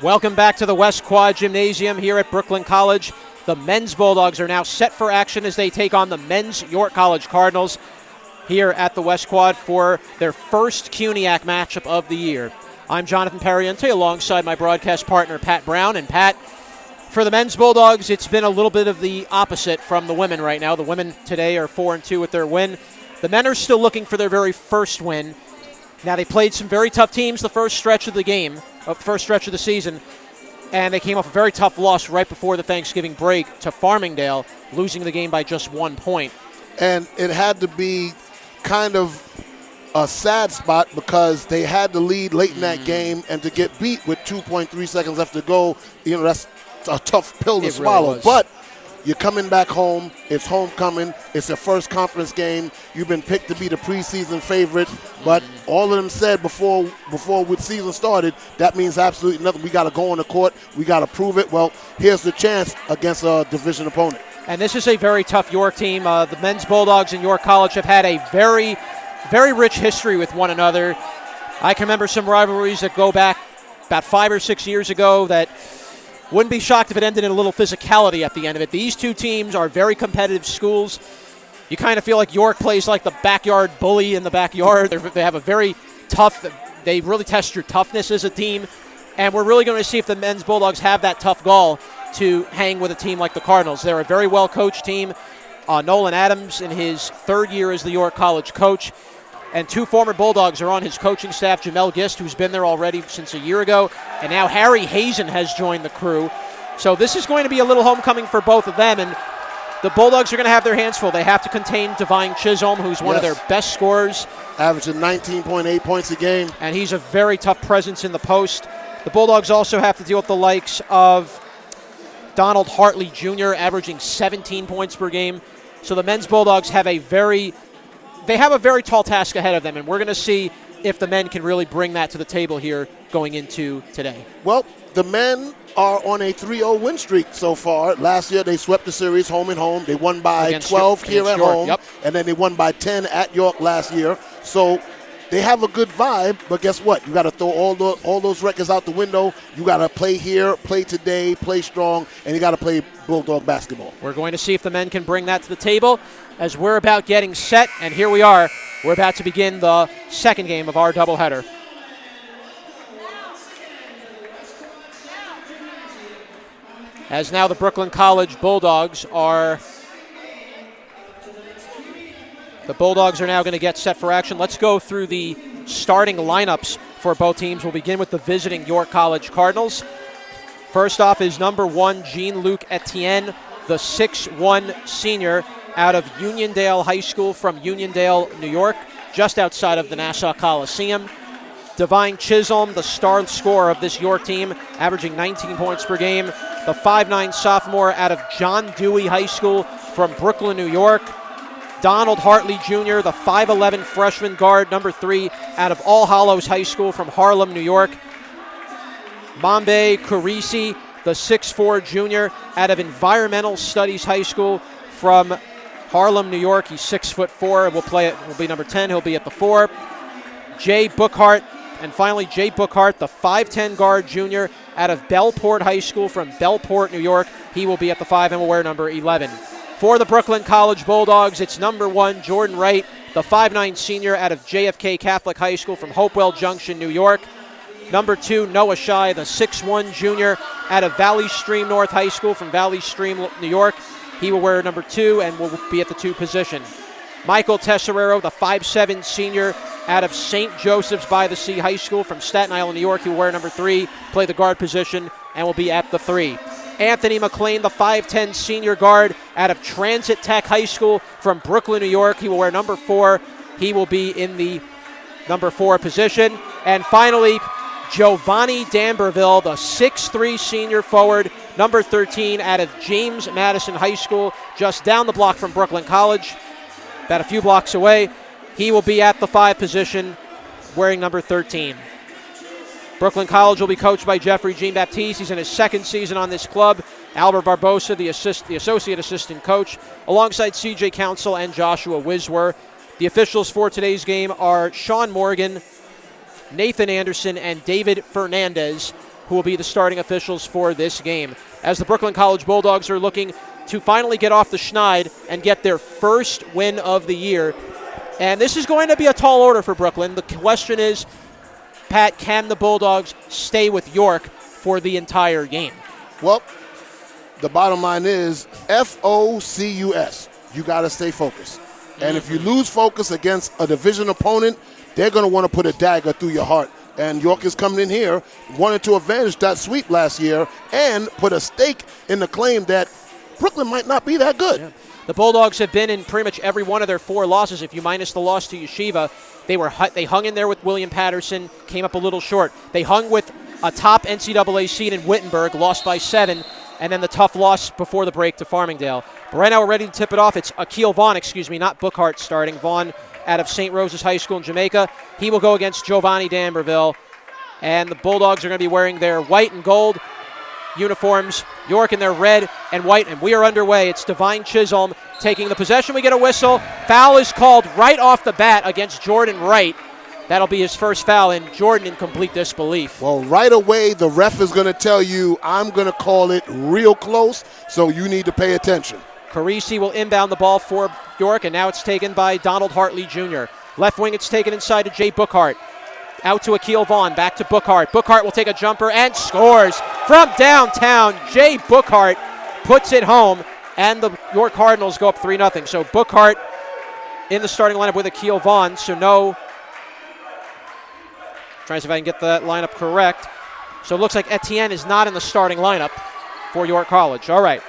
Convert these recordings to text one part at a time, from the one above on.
Welcome back to the West Quad Gymnasium here at Brooklyn College. The men's Bulldogs are now set for action as they take on the men's York College Cardinals here at the West Quad for their first CUNYAC matchup of the year. I'm Jonathan Pariente alongside my broadcast partner Pat Brown. And Pat, for the men's Bulldogs, it's been a little bit of the opposite from the women right now. The women today are 4-2 with their win. The men are still looking for their very first win. Now, they played some very tough teams the first stretch of the season, and they came off a very tough loss right before the Thanksgiving break to Farmingdale, losing the game by just 1 point. And it had to be kind of a sad spot because they had the lead late in that game, and to get beat with 2.3 seconds left to go, that's a tough pill to swallow. Really, but you're coming back home. It's homecoming. It's your first conference game. You've been picked to be the preseason favorite. But all of them said before the season started, that means absolutely nothing. We got to go on the court. We got to prove it. Well, here's the chance against a division opponent. And this is a very tough York team. The men's Bulldogs and York College have had a very, very rich history with one another. I can remember some rivalries that go back about 5 or 6 years ago that wouldn't be shocked if it ended in a little physicality at the end of it. These two teams are very competitive schools. You kind of feel like York plays like the backyard bully in the backyard. They have a very tough, they really test your toughness as a team. And we're really going to see if the men's Bulldogs have that tough gall to hang with a team like the Cardinals. They're a very well-coached team. Nolan Adams in his third year as the York College coach. And two former Bulldogs are on his coaching staff, Jamel Gist, who's been there already since a year ago, and now Harry Hazen has joined the crew. So this is going to be a little homecoming for both of them, and the Bulldogs are going to have their hands full. They have to contain Divine Chisholm, who's one of their best scorers. Averaging 19.8 points a game. And he's a very tough presence in the post. The Bulldogs also have to deal with the likes of Donald Hartley Jr., averaging 17 points per game. So the men's Bulldogs have a very tall task ahead of them, and we're going to see if the men can really bring that to the table here going into today. Well, the men are on a 3-0 win streak so far. Last year, they swept the series home and home. They won by 12 here at home, and then they won by 10 at York last year. So they have a good vibe, but guess what? You got to throw all those records out the window. You got to play here, play today, play strong, and you got to play Bulldog basketball. We're going to see if the men can bring that to the table as we're about getting set, and here we are. We're about to begin the second game of our doubleheader. As now the Brooklyn College Bulldogs are now going to get set for action. Let's go through the starting lineups for both teams. We'll begin with the visiting York College Cardinals. First off is number 1, Jean-Luc Etienne, the 6'1 senior out of Uniondale High School from Uniondale, New York, just outside of the Nassau Coliseum. Divine Chisholm, the star scorer of this York team, averaging 19 points per game. The 5'9 sophomore out of John Dewey High School from Brooklyn, New York. Donald Hartley Jr., the 5'11 freshman guard, number 3, out of All Hallows High School from Harlem, New York. Mambe Kurisi, the 6'4 junior, out of Environmental Studies High School from Harlem, New York. He's 6'4", will be number 10. He'll be at the 4. Jay Bookhart, and finally Jay Bookhart, the 5'10 guard junior, out of Bellport High School from Bellport, New York. He will be at the 5 and will wear number 11. For the Brooklyn College Bulldogs, it's number 1, Jordan Wright, the 5'9 senior out of JFK Catholic High School from Hopewell Junction, New York. Number 2, Noah Shai, the 6'1 junior out of Valley Stream North High School from Valley Stream, New York. He will wear number 2 and will be at the 2 position. Michael Tesserero, the 5'7 senior out of St. Joseph's by the Sea High School from Staten Island, New York. He will wear number 3, play the guard position, and will be at the 3. Anthony McLean, the 5'10 senior guard out of Transit Tech High School from Brooklyn, New York. He will wear number 4. He will be in the number 4 position. And finally, Giovanni D'Amberville, the 6'3 senior forward, number 13 out of James Madison High School, just down the block from Brooklyn College, about a few blocks away. He will be at the 5 position, wearing number 13. Brooklyn College will be coached by Jeffrey Jean-Baptiste. He's in his second season on this club. Albert Barbosa, the associate assistant coach, alongside C.J. Council and Joshua Wiswer. The officials for today's game are Sean Morgan, Nathan Anderson, and David Fernandez, who will be the starting officials for this game. As the Brooklyn College Bulldogs are looking to finally get off the schneid and get their first win of the year. And this is going to be a tall order for Brooklyn. The question is, Pat, can the Bulldogs stay with York for the entire game? Well, the bottom line is FOCUS. You got to stay focused. And if you lose focus against a division opponent, they're going to want to put a dagger through your heart. And York is coming in here, wanting to avenge that sweep last year and put a stake in the claim that Brooklyn might not be that good. Yeah. The Bulldogs have been in pretty much every one of their 4 losses. If you minus the loss to Yeshiva, they hung in there with William Patterson, came up a little short. They hung with a top NCAA seed in Wittenberg, lost by 7, and then the tough loss before the break to Farmingdale. But right now we're ready to tip it off. It's Akil Vaughn, not Bookhart starting. Vaughn out of St. Rose's High School in Jamaica. He will go against Giovanni D'Amberville. And the Bulldogs are going to be wearing their white and gold uniforms, York in their red and white, and we are underway. It's Divine Chisholm taking the possession. We get a whistle. Foul is called right off the bat against Jordan Wright. That'll be his first foul, and Jordan in complete disbelief. Well, right away, the ref is going to tell you, I'm going to call it real close, so you need to pay attention. Carisi will inbound the ball for York, and now it's taken by Donald Hartley Jr. Left wing, it's taken inside to Jay Bookhart. Out to Akil Vaughn, back to Bookhart. Bookhart will take a jumper and scores from downtown. Jay Bookhart puts it home, and the York Cardinals go up 3-0. So Bookhart in the starting lineup with Akil Vaughn, so no. Trying to see if I can get that lineup correct. So it looks like Etienne is not in the starting lineup for York College. All right.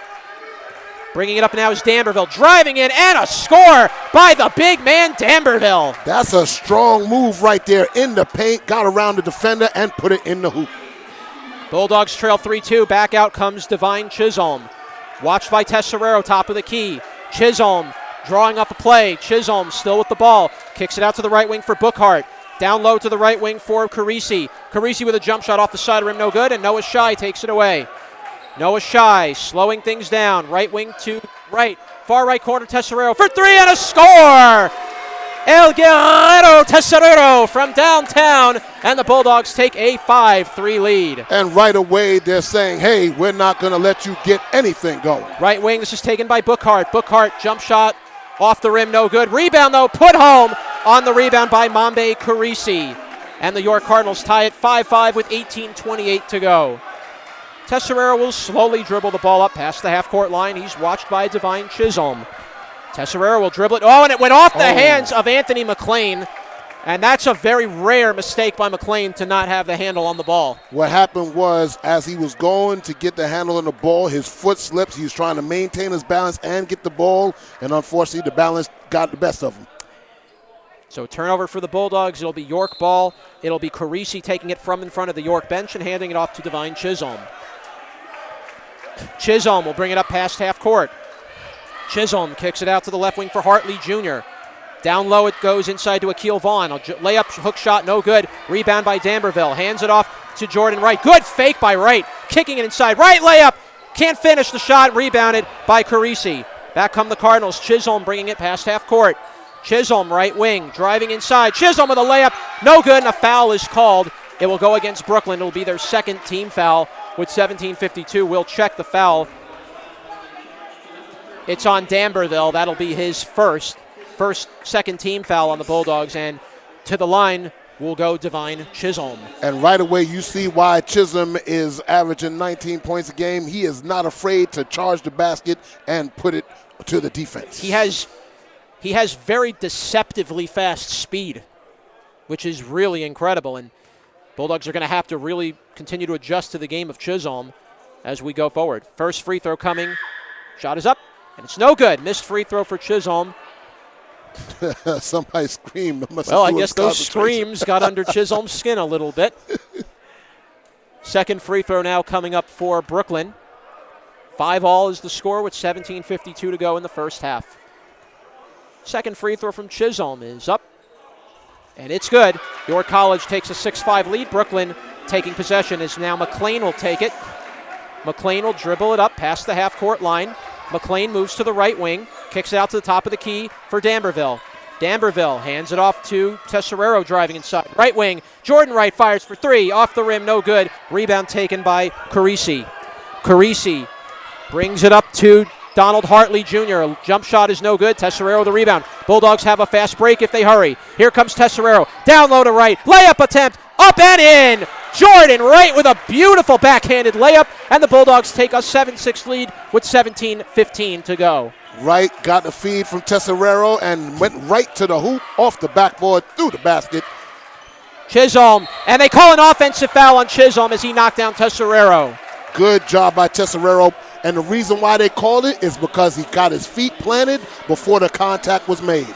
Bringing it up now is D'Amberville, driving in, and a score by the big man, D'Amberville. That's a strong move right there in the paint, got around the defender and put it in the hoop. Bulldogs trail 3-2. Back out comes Divine Chisholm. Watched by Tesserero, top of the key. Chisholm drawing up a play. Chisholm still with the ball. Kicks it out to the right wing for Bookhart. Down low to the right wing for Carisi. Carisi with a jump shot off the side of rim, no good, and Noah Shai takes it away. Noah Shai slowing things down. Right wing to right. Far right corner, Tesserero for 3 and a score! El Guerrero Tesserero from downtown, and the Bulldogs take a 5-3 lead. And right away, they're saying, hey, we're not going to let you get anything going. Right wing, this is taken by Bookhart. Bookhart, jump shot off the rim, no good. Rebound, though, put home on the rebound by Mambe Carisi. And the York Cardinals tie it 5-5 with 18:28 to go. Tesserero will slowly dribble the ball up past the half-court line. He's watched by Divine Chisholm. Tesserero will dribble it. Oh, and it went off the hands of Anthony McLean. And that's a very rare mistake by McLean to not have the handle on the ball. What happened was, as he was going to get the handle on the ball, his foot slips. He was trying to maintain his balance and get the ball, and unfortunately the balance got the best of him. So turnover for the Bulldogs. It'll be York ball. It'll be Carisi taking it from in front of the York bench and handing it off to Divine Chisholm. Chisholm will bring it up past half court. Chisholm kicks it out to the left wing for Hartley Jr. Down low it goes inside to Akil Vaughn. Layup, hook shot, no good. Rebound by D'Amberville. Hands it off to Jordan Wright. Good fake by Wright. Kicking it inside. Right layup. Can't finish the shot. Rebounded by Carisi. Back come the Cardinals. Chisholm bringing it past half court. Chisholm, right wing, driving inside. Chisholm with a layup. No good, and a foul is called. It will go against Brooklyn. It will be their second team foul with 17:52. We'll check the foul. It's on D'Amberville. That'll be his second team foul on the Bulldogs. And to the line will go Divine Chisholm. And right away you see why Chisholm is averaging 19 points a game. He is not afraid to charge the basket and put it to the defense. He has very deceptively fast speed, which is really incredible. And Bulldogs are going to have to really continue to adjust to the game of Chisholm as we go forward. First free throw coming. Shot is up, and it's no good. Missed free throw for Chisholm. Somebody screamed. Well, I guess those screams got under Chisholm's skin a little bit. Second free throw now coming up for Brooklyn. 5-all is the score with 17:52 to go in the first half. Second free throw from Chisholm is up, and it's good. York College takes a 6-5 lead. Brooklyn taking possession is now McLean will take it. McLean will dribble it up past the half-court line. McLean moves to the right wing, kicks it out to the top of the key for D'Amberville. D'Amberville hands it off to Tesserero driving inside. Right wing, Jordan Wright fires for three. Off the rim, no good. Rebound taken by Carisi. Carisi brings it up to Donald Hartley Jr. A jump shot is no good. Tesserero the rebound. Bulldogs have a fast break if they hurry. Here comes Tesserero. Down low to Wright. Layup attempt. Up and in. Jordan Wright with a beautiful backhanded layup. And the Bulldogs take a 7-6 lead with 17:15 to go. Wright got the feed from Tesserero and went right to the hoop, off the backboard, through the basket. Chisholm. And they call an offensive foul on Chisholm as he knocked down Tesserero. Good job by Tesserero. And the reason why they called it is because he got his feet planted before the contact was made.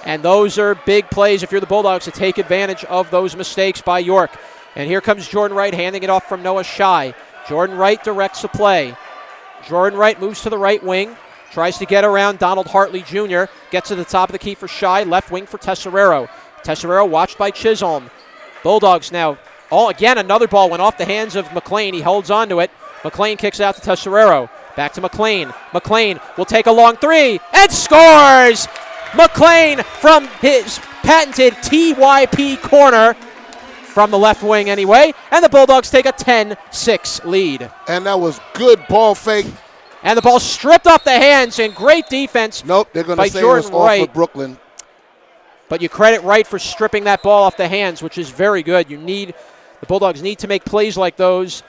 And those are big plays if you're the Bulldogs to take advantage of those mistakes by York. And here comes Jordan Wright handing it off from Noah Shai. Jordan Wright directs the play. Jordan Wright moves to the right wing, tries to get around Donald Hartley Jr., gets to the top of the key for Shai, left wing for Tesserero. Tesserero watched by Chisholm. Bulldogs now, again another ball went off the hands of McLean. He holds on to it. McLean kicks out to Tesserero. Back to McLean. McLean will take a long three and scores! McLean from his patented TYP corner from the left wing anyway. And the Bulldogs take a 10-6 lead. And that was good ball fake. And the ball stripped off the hands and great defense. Nope, they're going to say Jordan it was Wright. off of Brooklyn. But you credit Wright for stripping that ball off the hands, which is very good. The Bulldogs need to make plays like those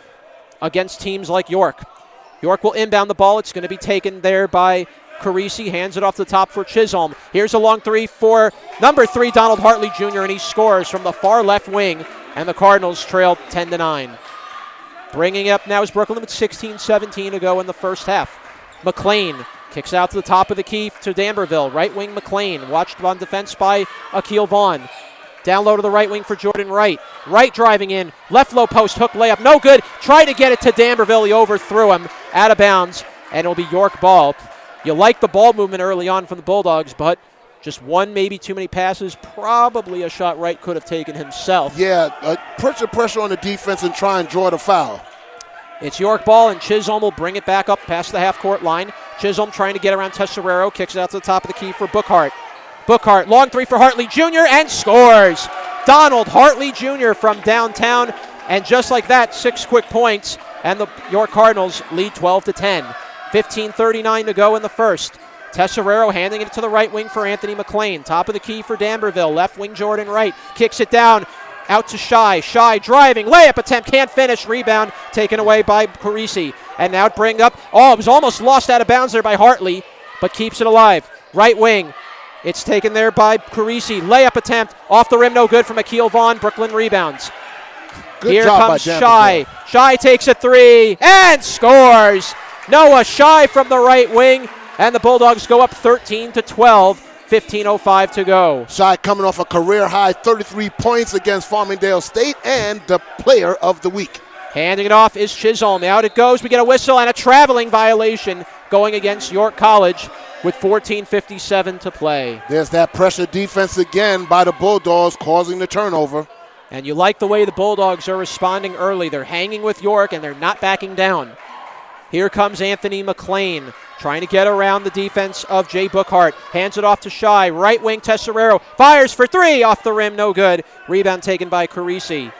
against teams like York. York will inbound the ball. It's going to be taken there by Carisi. Hands it off the top for Chisholm. Here's a long three for number 3, Donald Hartley Jr., and he scores from the far left wing, and the Cardinals trail 10-9. Bringing it up now is Brooklyn with 16-17 to go in the first half. McLean kicks out to the top of the key to D'Amberville. Right wing McLean, watched on defense by Akil Vaughn. Down low to the right wing for Jordan Wright. Wright driving in. Left low post hook layup. No good. Try to get it to D'Amberville. He overthrew him out of bounds, and it'll be York ball. You like the ball movement early on from the Bulldogs, but just one, maybe too many passes. Probably a shot Wright could have taken himself. Yeah, put your pressure on the defense and try and draw the foul. It's York ball, and Chisholm will bring it back up past the half-court line. Chisholm trying to get around Tesserero. Kicks it out to the top of the key for Bookhart. Bookhart, long three for Hartley Jr. and scores. Donald Hartley Jr. from downtown. And just like that, 6 quick points. And the York Cardinals lead 12-10. 15:39 to go in the first. Tesserero handing it to the right wing for Anthony McLean. Top of the key for D'Amberville. Left wing Jordan Wright. Kicks it down. Out to Shai. Shai driving. Layup attempt. Can't finish. Rebound taken away by Carisi. And now bring up. It was almost lost out of bounds there by Hartley, but keeps it alive. Right wing. It's taken there by Carisi. Layup attempt. Off the rim. No good from Akil Vaughn. Brooklyn rebounds. Good Here job comes by Shai. Shai takes a three and scores. Noah Shai from the right wing. And the Bulldogs go up 13-12. 15:05 to go. Shai coming off a career-high 33 points against Farmingdale State and the player of the week. Handing it off is Chisholm. Out it goes. We get a whistle and a traveling violation going against York College with 14:57 to play. There's that pressure defense again by the Bulldogs causing the turnover. And you like the way the Bulldogs are responding early. They're hanging with York and they're not backing down. Here comes Anthony McLean trying to get around the defense of Jay Bookhart. Hands it off to Shai. Right wing Tesserero. Fires for three. Off the rim. No good. Rebound taken by Carisi.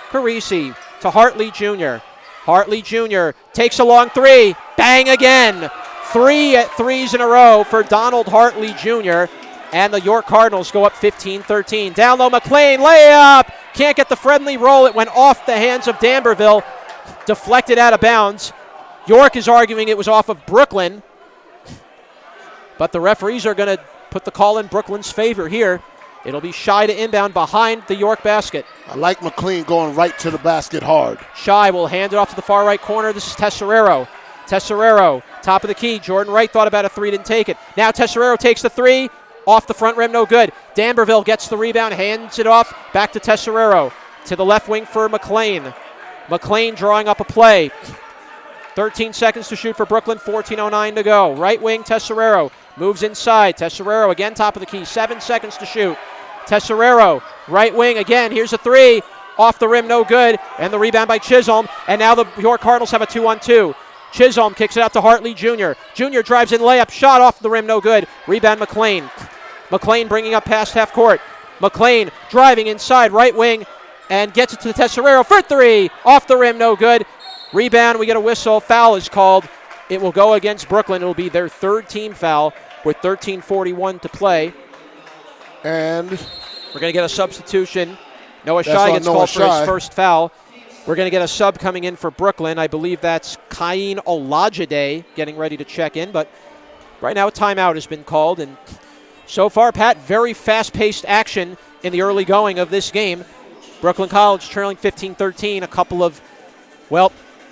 Carisi to Hartley Jr. Hartley Jr. takes a long three. Bang again. 3 threes in a row for Donald Hartley Jr. And the York Cardinals go up 15-13. Down low McLean. Layup. Can't get the friendly roll. It went off the hands of D'Amberville. Deflected out of bounds. York is arguing it was off of Brooklyn. But the referees are going to put the call in Brooklyn's favor here. It'll be Shai to inbound behind the York basket. I like McLean going right to the basket hard. Shai will hand it off to the far right corner. This is Tesserero. Tesserero, top of the key. Jordan Wright thought about a three, didn't take it. Now Tesserero takes the three. Off the front rim, no good. D'Amberville gets the rebound, hands it off. Back to Tesserero. To the left wing for McLean. McLean drawing up a play. 13 seconds to shoot for Brooklyn, 14:09 to go. Right wing, Tesserero moves inside. Tesserero again, top of the key, 7 seconds to shoot. Tesserero, right wing again, here's a three. Off the rim, no good. And the rebound by Chisholm. And now the York Cardinals have a 2-on-2. Chisholm kicks it out to Hartley Jr. Jr. drives in layup, shot off the rim, no good. Rebound McLean. McLean bringing up past half court. McLean driving inside right wing and gets it to Tesserero for three. Off the rim, no good. Rebound, we get a whistle. Foul is called. It will go against Brooklyn. It will be their third team foul with 13:41 to play. And we're going to get a substitution. Noah Shai gets called for his first foul. We're going to get a sub coming in for Brooklyn. I believe that's Kain Olajide getting ready to check in. But right now a timeout has been called. And so far, Pat, very fast-paced action in the early going of this game. Brooklyn College trailing 15-13. A couple of,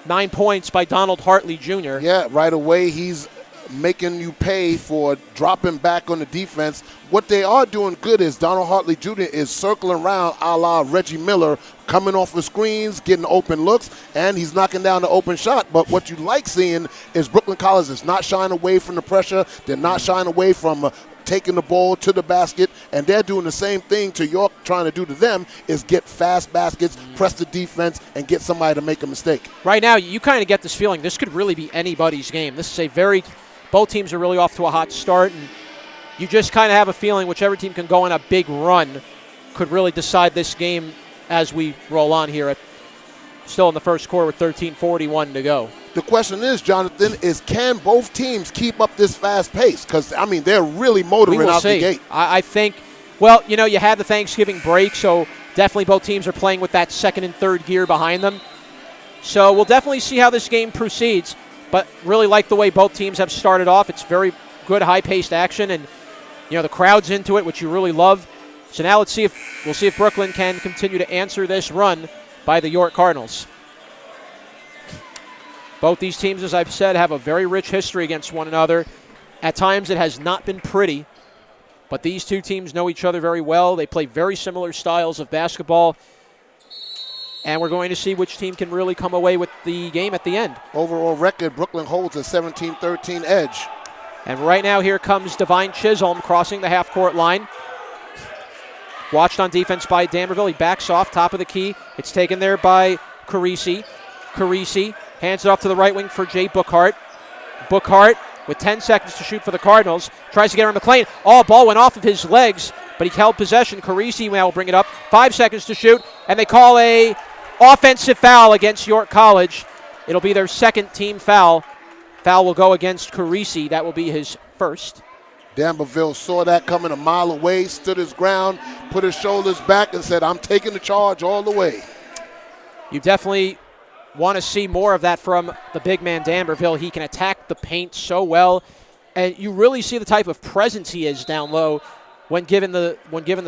9 points by Donald Hartley Jr. Yeah, right away he's making you pay for dropping back on the defense. What they are doing good is Donald Hartley Jr. is circling around a la Reggie Miller, coming off of screens, getting open looks, and he's knocking down the open shot. But what you like seeing is Brooklyn College is not shying away from the pressure. They're not shying away from taking the ball to the basket, and they're doing the same thing to York trying to do to them, is get fast baskets, press the defense, and get somebody to make a mistake. Right now, you kind of get this feeling this could really be anybody's game. This is both teams are really off to a hot start, and you just kind of have a feeling whichever team can go on a big run could really decide this game as we roll on here still in the first quarter with 13:41 to go. The question is, Jonathan, can both teams keep up this fast pace? Because, they're really motoring out the gate. I think, you had the Thanksgiving break, so definitely both teams are playing with that second and third gear behind them. So we'll definitely see how this game proceeds, but really like the way both teams have started off. It's very good, high-paced action, and, the crowd's into it, which you really love. So now we'll see if Brooklyn can continue to answer this run by the York Cardinals. Both these teams, as I've said, have a very rich history against one another. At times it has not been pretty, but these two teams know each other very well. They play very similar styles of basketball, and we're going to see which team can really come away with the game at the end. Overall record, Brooklyn holds a 17-13 edge. And right now here comes Divine Chisholm crossing the half-court line. Watched on defense by Danberville. He backs off, top of the key. It's taken there by Carisi. Carisi hands it off to the right wing for Jay Bookhart. Bookhart, with 10 seconds to shoot for the Cardinals, tries to get around McLean. Ball went off of his legs, but he held possession. Carisi now will bring it up. 5 seconds to shoot, and they call a offensive foul against York College. It'll be their second team foul. Foul will go against Carisi. That will be his first. Danberville saw that coming a mile away, stood his ground, put his shoulders back, and said, I'm taking the charge all the way. You definitely want to see more of that from the big man Danberville. He can attack the paint so well, and you really see the type of presence he is down low when given the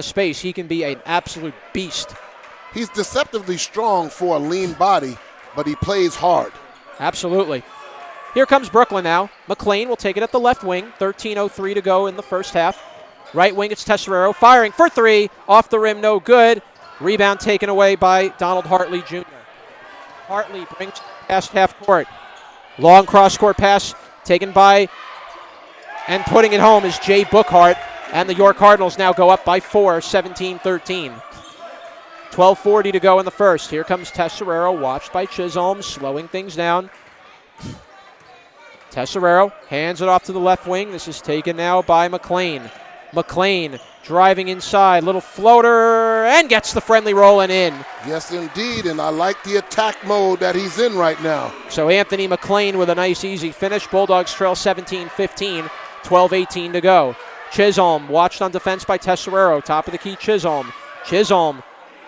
space. He can be an absolute beast. He's deceptively strong for a lean body, but he plays hard. Absolutely. Here comes Brooklyn now. McLean will take it at the left wing. 13:03 to go in the first half. Right wing, it's Tesserero firing for three. Off the rim, no good. Rebound taken away by Donald Hartley Jr. Hartley brings past half court. Long cross-court pass taken by and putting it home is Jay Bookhart. And the York Cardinals now go up by 4, 17-13. 12:40 to go in the first. Here comes Tesserero, watched by Chisholm, slowing things down. Tesserero hands it off to the left wing. This is taken now by McLean. McLean driving inside, little floater, and gets the friendly rolling in. Yes, indeed, and I like the attack mode that he's in right now. So Anthony McLean with a nice, easy finish. Bulldogs trail 17-15, 12:18 to go. Chisholm watched on defense by Tesserero. Top of the key, Chisholm. Chisholm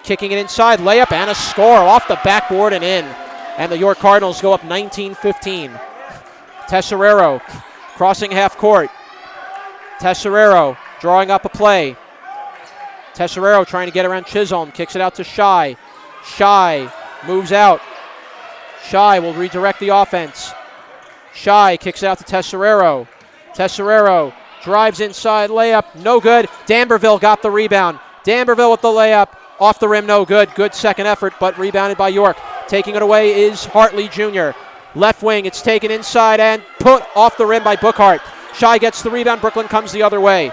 kicking it inside, layup, and a score off the backboard and in. And the York Cardinals go up 19-15. Tesserero crossing half court. Tesserero drawing up a play. Tesserero trying to get around Chisholm. Kicks it out to Shai. Shai moves out. Shai will redirect the offense. Shai kicks it out to Tesserero. Tesserero drives inside, layup, no good. Danberville got the rebound. Danberville with the layup. Off the rim, no good. Good second effort, but rebounded by York. Taking it away is Hartley Jr. Left wing, it's taken inside and put off the rim by Bookhart. Shai gets the rebound. Brooklyn comes the other way.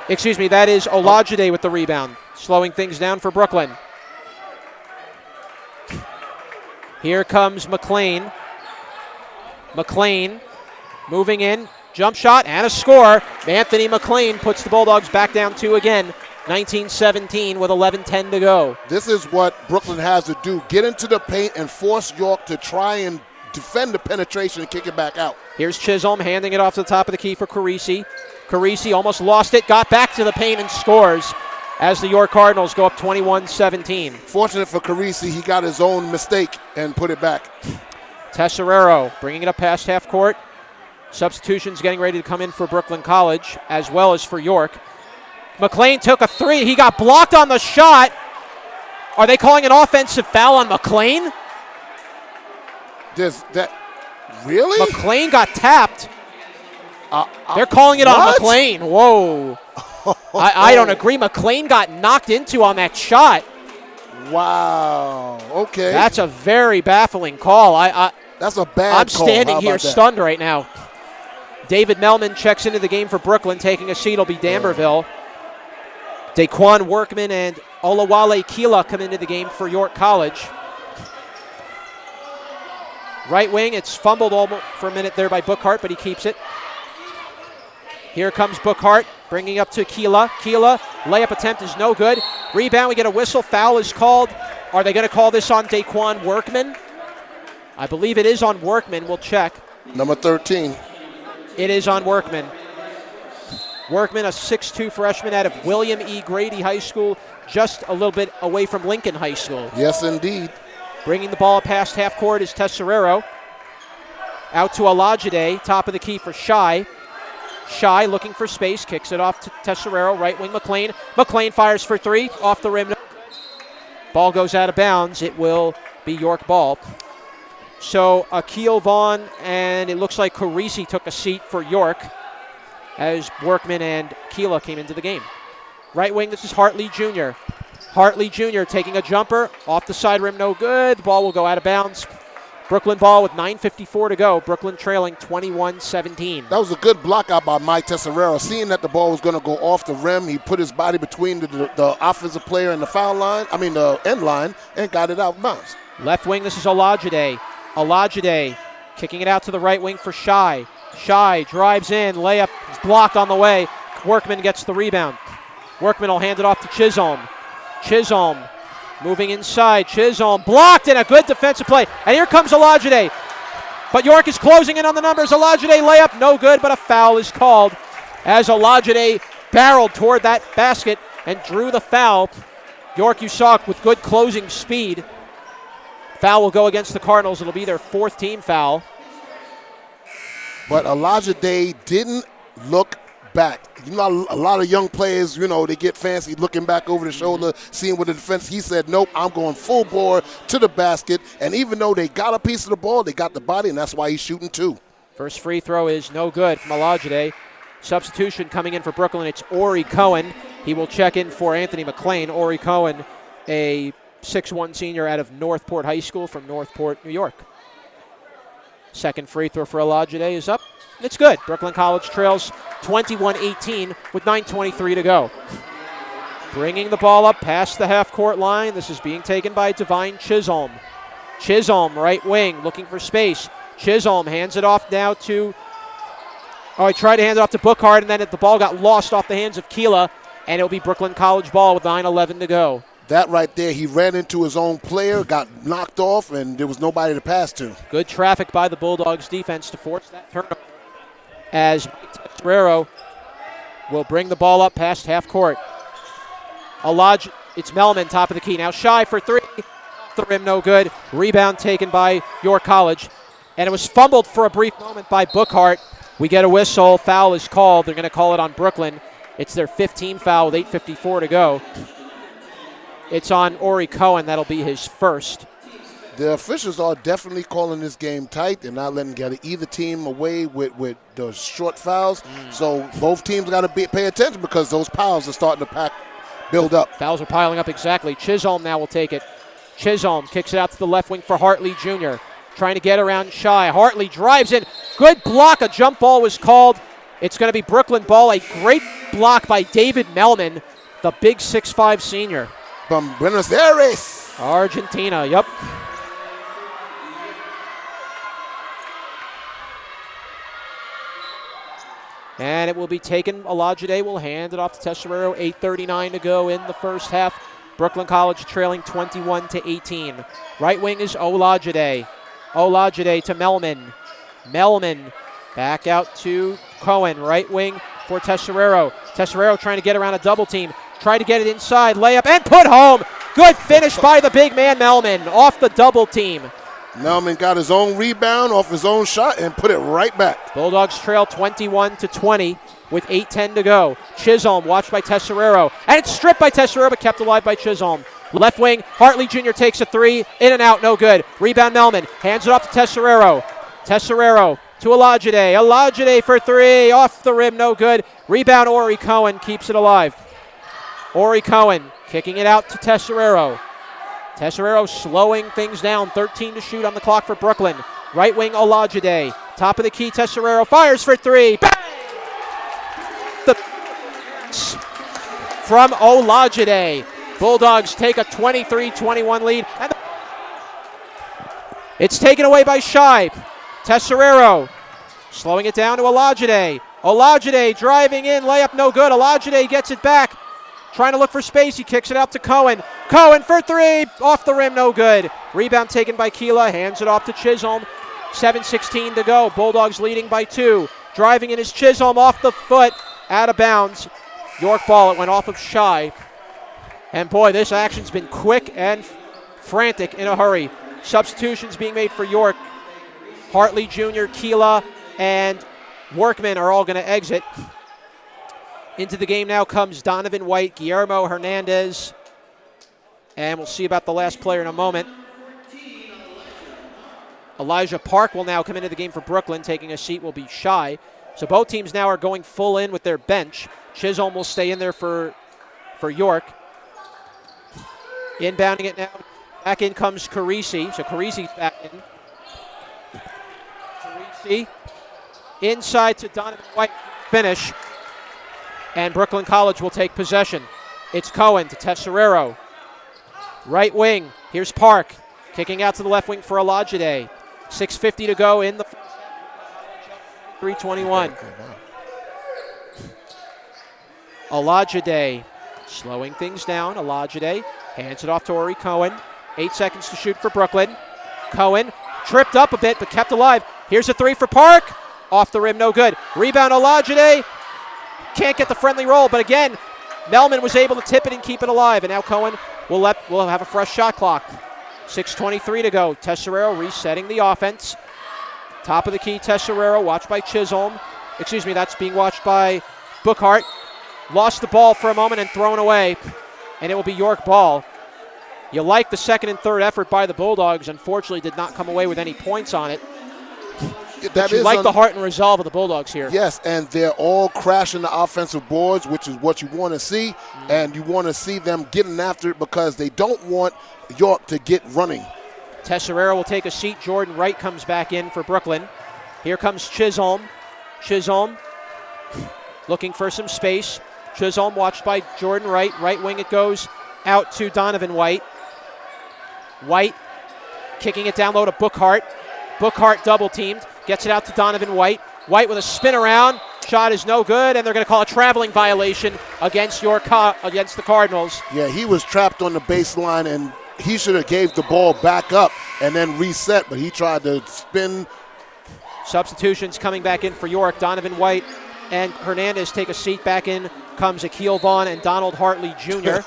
Excuse me, that is Olajide with the rebound. Slowing things down for Brooklyn. Here comes McLean. McLean moving in. jump shot, and a score. Anthony McLean puts the Bulldogs back down 2 again. 19-17 with 11:10 to go. This is what Brooklyn has to do. Get into the paint and force York to try and defend the penetration and kick it back out. Here's Chisholm handing it off to the top of the key for Carisi. Carisi almost lost it, got back to the paint and scores as the York Cardinals go up 21-17. Fortunate for Carisi, he got his own mistake and put it back. Tesserero bringing it up past half court. Substitutions getting ready to come in for Brooklyn College as well as for York. McLean took a three. He got blocked on the shot. Are they calling an offensive foul on McLean? Really? McLean got tapped. They're calling it on McLean. Whoa. I don't agree. McLean got knocked into on that shot. Wow. Okay. That's a very baffling call. That's a bad call. I'm standing here stunned right now. David Melman checks into the game for Brooklyn. Taking a seat will be D'Amberville. Daquan Workman and Olawale Kila come into the game for York College. Right wing, it's fumbled almost for a minute there by Bookhart, but he keeps it. Here comes Bookhart, bringing up to Kila. Kila, layup attempt is no good. Rebound, we get a whistle. Foul is called. Are they going to call this on Daquan Workman? I believe it is on Workman. We'll check. Number 13. It is on Workman. Workman, a 6'2 freshman out of William E. Grady High School, just a little bit away from Lincoln High School. Yes, indeed. Bringing the ball past half court is Tesserero. Out to Olajide, top of the key for Shy. Shy looking for space, kicks it off to Tesserero, right wing McLean. McLean fires for three, off the rim. Ball goes out of bounds. It will be York ball. So Akil Vaughn and it looks like Carisi took a seat for York as Workman and Keela came into the game. Right wing, this is Hartley Jr. Hartley Jr. taking a jumper, off the side rim, no good. The ball will go out of bounds. Brooklyn ball with 9:54 to go. Brooklyn trailing 21-17. That was a good block out by Mike Tesserero. Seeing that the ball was going to go off the rim, he put his body between the offensive player and the end line, and got it out of bounds. Left wing, this is Olajide. Olajide kicking it out to the right wing for Shy. Shy drives in, layup is blocked on the way. Workman gets the rebound. Workman will hand it off to Chisholm. Chisholm moving inside. Chisholm blocked and a good defensive play. And here comes Olajide. But York is closing in on the numbers. Olajide layup, no good, but a foul is called as Olajide barreled toward that basket and drew the foul. York, you saw with good closing speed. Foul will go against the Cardinals. It'll be their fourth team foul. But Olajide didn't look back. You know, a lot of young players, they get fancy looking back over the shoulder, seeing what the defense. He said, nope, I'm going full bore to the basket. And even though they got a piece of the ball, they got the body, and that's why he's shooting two. First free throw is no good from Olajide. Substitution coming in for Brooklyn. It's Ori Cohen. He will check in for Anthony McLean. Ori Cohen, a 6'1 senior out of Northport High School from Northport, New York. Second free throw for Olajide is up. It's good. Brooklyn College trails 21-18 with 9:23 to go. Bringing the ball up past the half-court line. This is being taken by Divine Chisholm. Chisholm, right wing, looking for space. Chisholm hands it off now to... he tried to hand it off to Bookhart, and then the ball got lost off the hands of Keela, and it'll be Brooklyn College ball with 9:11 to go. That right there, he ran into his own player, got knocked off, and there was nobody to pass to. Good traffic by the Bulldogs defense to force that turnover. As Guerrero will bring the ball up past half court. It's Melman, top of the key. Now Shy for three. Off the rim, no good. Rebound taken by York College. And it was fumbled for a brief moment by Bookhart. We get a whistle. Foul is called. They're going to call it on Brooklyn. It's their 15th foul with 8:54 to go. It's on Ori Cohen. That'll be his first. The officials are definitely calling this game tight. They're not letting get either team away with the short fouls. So both teams got to pay attention because those fouls are starting to build up. Fouls are piling up, exactly. Chisholm now will take it. Chisholm kicks it out to the left wing for Hartley Jr. Trying to get around Shy. Hartley drives in. Good block. A jump ball was called. It's going to be Brooklyn ball. A great block by David Melman, the big 6'5 senior. From Buenos Aires, Argentina, yep. And it will be taken. Olajide will hand it off to Tesserero. 8:39 to go in the first half. Brooklyn College trailing 21-18. Right wing is Olajide. Olajide to Melman. Melman back out to Cohen. Right wing for Tesserero. Tesserero trying to get around a double team. Try to get it inside. Layup and put home. Good finish by the big man Melman off the double team. Melman got his own rebound off his own shot and put it right back. Bulldogs trail 21-20 with 8:10 to go. Chisholm watched by Tesserero. And it's stripped by Tesserero but kept alive by Chisholm. Left wing, Hartley Jr. takes a three. In and out, no good. Rebound Melman. Hands it off to Tesserero. Tesserero to Olajide. Olajide for three. Off the rim, no good. Rebound Ori Cohen keeps it alive. Ori Cohen kicking it out to Tesserero. Tesserero slowing things down. 13 to shoot on the clock for Brooklyn. Right wing Olajide. Top of the key, Tesserero fires for three. Bang! From Olajide. Bulldogs take a 23-21 lead. And it's taken away by Scheib. Tesserero slowing it down to Olajide. Olajide driving in. Layup no good. Olajide gets it back. Trying to look for space. He kicks it out to Cohen. Cohen for three. Off the rim, no good. Rebound taken by Keela. Hands it off to Chisholm. 7:16 to go. Bulldogs leading by 2. Driving in is Chisholm off the foot. Out of bounds. York ball. It went off of Scheib. And boy, this action's been quick and frantic in a hurry. Substitutions being made for York. Hartley Jr., Keela, and Workman are all going to exit. Into the game now comes Donovan White, Guillermo Hernandez, and we'll see about the last player in a moment. Elijah Park will now come into the game for Brooklyn. Taking a seat will be Shy. So both teams now are going full in with their bench. Chisholm will stay in there for York. Inbounding it now. Back in comes Carisi. So Carisi's back in. Carisi inside to Donovan White. Finish. And Brooklyn College will take possession. It's Cohen to Tesserero. Right wing. Here's Park. Kicking out to the left wing for Olajide. 6:50 to go in the 3:21. Olajide slowing things down. Olajide hands it off to Ori Cohen. 8 seconds to shoot for Brooklyn. Cohen tripped up a bit but kept alive. Here's a three for Park. Off the rim, no good. Rebound Olajide. Can't get the friendly roll, but again, Melman was able to tip it and keep it alive. And now Cohen will have a fresh shot clock. 6:23 to go. Tesserero resetting the offense. Top of the key, Tesserero, watched by Chisholm. Excuse me, that's being watched by Bookhart. Lost the ball for a moment and thrown away, and it will be York ball. You like the second and third effort by the Bulldogs. Unfortunately, did not come away with any points on it. But you like the heart and resolve of the Bulldogs here. Yes, and they're all crashing the offensive boards, which is what you want to see, and you want to see them getting after it because they don't want York to get running. Tesserero will take a seat. Jordan Wright comes back in for Brooklyn. Here comes Chisholm. Chisholm looking for some space. Chisholm watched by Jordan Wright. Right wing it goes out to Donovan White. White kicking it down low to Bookhart. Bookhart double teamed. Gets it out to Donovan White. White with a spin around. Shot is no good, and they're going to call a traveling violation against against the Cardinals. Yeah, he was trapped on the baseline, and he should have gave the ball back up and then reset, but he tried to spin. Substitutions coming back in for York. Donovan White and Hernandez take a seat. Back in comes Akil Vaughn and Donald Hartley Jr.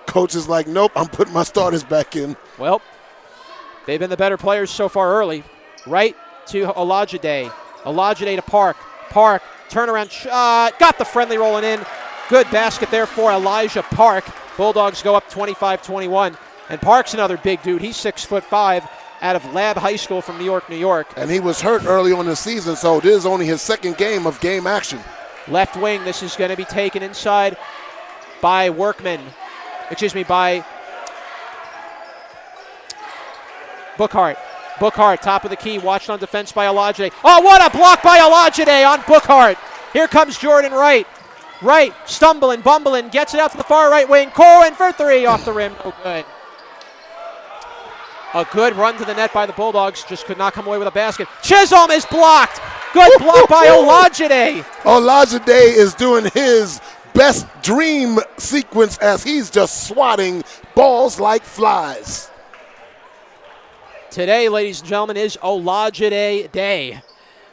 Coach is like, nope, I'm putting my starters back in. Well, they've been the better players so far early. Right to Olajide. Olajide to Park. Park, turnaround shot. Got the friendly rolling in. Good basket there for Elijah Park. Bulldogs go up 25-21. And Park's another big dude. He's 6'5", out of Lab High School from New York, New York. And he was hurt early on the season, so this is only his second game of game action. Left wing, this is going to be taken inside by Workman. Excuse me, by Bookhart. Bookhart, top of the key, watched on defense by Olajide. Oh, what a block by Olajide on Bookhart. Here comes Jordan Wright. Wright, stumbling, bumbling, gets it out to the far right wing. Cohen for three, off the rim, no good. A good run to the net by the Bulldogs, just could not come away with a basket. Chisholm is blocked. Good block by Olajide. Olajide is doing his best dream sequence as he's just swatting balls like flies. Today, ladies and gentlemen, is Olajide Day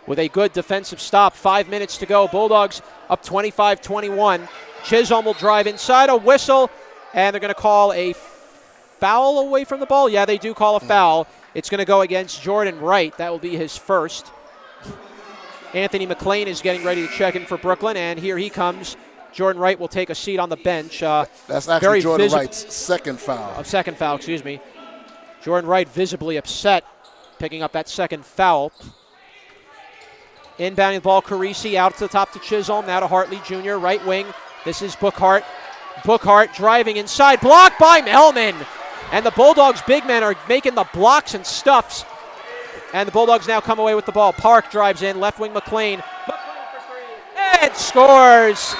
with a good defensive stop. 5 minutes to go. Bulldogs up 25-21. Chisholm will drive inside, a whistle, and they're going to call a foul away from the ball. Yeah, they do call a foul. It's going to go against Jordan Wright. That will be his first. Anthony McLean is getting ready to check in for Brooklyn, and here he comes. Jordan Wright will take a seat on the bench. That's actually Jordan Wright's second foul. Second foul, excuse me. Jordan Wright visibly upset, picking up that second foul. Inbounding the ball, Carisi out to the top to Chisholm, now to Hartley Jr., right wing. This is Bookhart. Bookhart driving inside, blocked by Melman. And the Bulldogs' big men are making the blocks and stuffs. And the Bulldogs now come away with the ball. Park drives in, left wing McLean. And scores!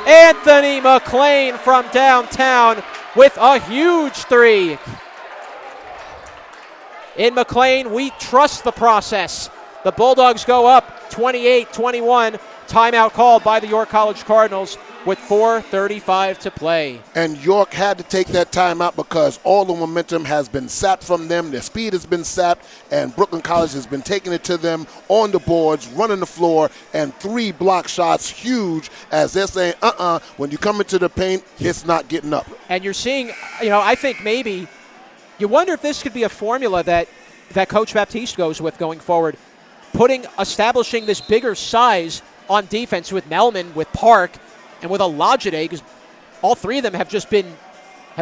Anthony McLean from downtown with a huge three. In McLean, we trust the process. The Bulldogs go up 28-21. Timeout called by the York College Cardinals with 4:35 to play. And York had to take that timeout because all the momentum has been sapped from them. Their speed has been sapped, and Brooklyn College has been taking it to them on the boards, running the floor, and 3 block shots, huge, as they're saying, when you come into the paint, it's not getting up. And you're seeing, I think maybe, you wonder if this could be a formula that Coach Baptiste goes with going forward. Establishing this bigger size on defense with Melman, with Park, and with Olajide, because all three of them have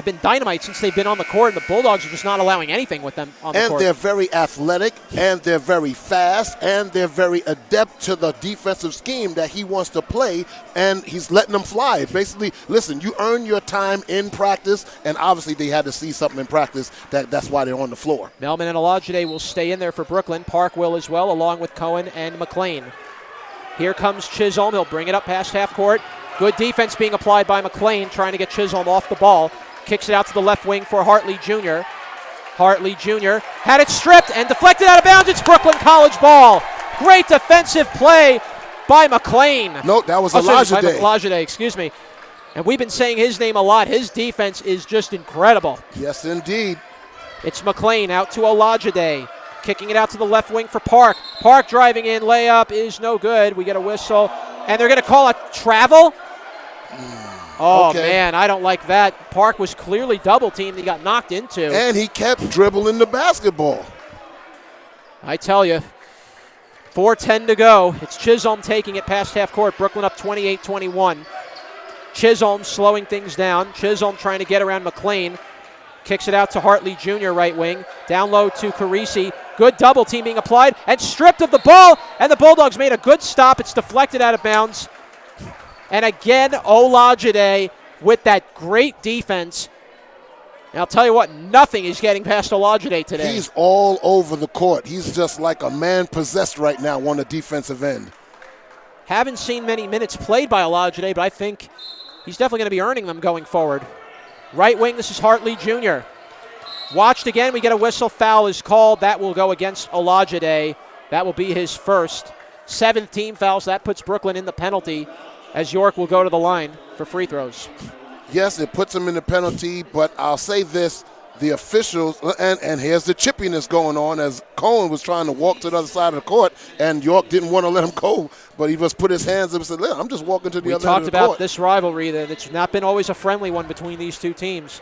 been dynamite since they've been on the court, and the Bulldogs are just not allowing anything with them on the court. And they're very athletic, and they're very fast, and they're very adept to the defensive scheme that he wants to play, and he's letting them fly. Basically, listen, you earn your time in practice, and obviously they had to see something in practice. That's why they're on the floor. Melman and Olajide will stay in there for Brooklyn. Park will as well, along with Cohen and McLean. Here comes Chisholm. He'll bring it up past half court. Good defense being applied by McLean, trying to get Chisholm off the ball. Kicks it out to the left wing for Hartley Jr. Hartley Jr. had it stripped and deflected out of bounds. It's Brooklyn College ball. Great defensive play by McLean. No, that was Olajide. Olajide, excuse me. And we've been saying his name a lot. His defense is just incredible. Yes, indeed. It's McLean out to Olajide. Kicking it out to the left wing for Park. Park driving in. Layup is no good. We get a whistle. And they're going to call a travel? Oh, okay. Man, I don't like that. Park was clearly double-teamed. He got knocked into. And he kept dribbling the basketball. I tell you, 4:10 to go. It's Chisholm taking it past half court. Brooklyn up 28-21. Chisholm slowing things down. Chisholm trying to get around McLean. Kicks it out to Hartley Jr., right wing. Down low to Carisi. Good double team being applied and stripped of the ball. And the Bulldogs made a good stop. It's deflected out of bounds. And again, Olajide with that great defense. And I'll tell you what, nothing is getting past Olajide today. He's all over the court. He's just like a man possessed right now on the defensive end. Haven't seen many minutes played by Olajide, but I think he's definitely going to be earning them going forward. Right wing, this is Hartley Jr. Watched again, we get a whistle. Foul is called. That will go against Olajide. That will be his first. 7th team foul, so that puts Brooklyn in the penalty as York will go to the line for free throws. Yes, it puts him in the penalty, but I'll say this. The officials, and here's the chippiness going on as Cohen was trying to walk to the other side of the court, and York didn't want to let him go, but he just put his hands up and said, I'm just walking to the other end of the court. We talked about this rivalry, that it's not been always a friendly one between these two teams.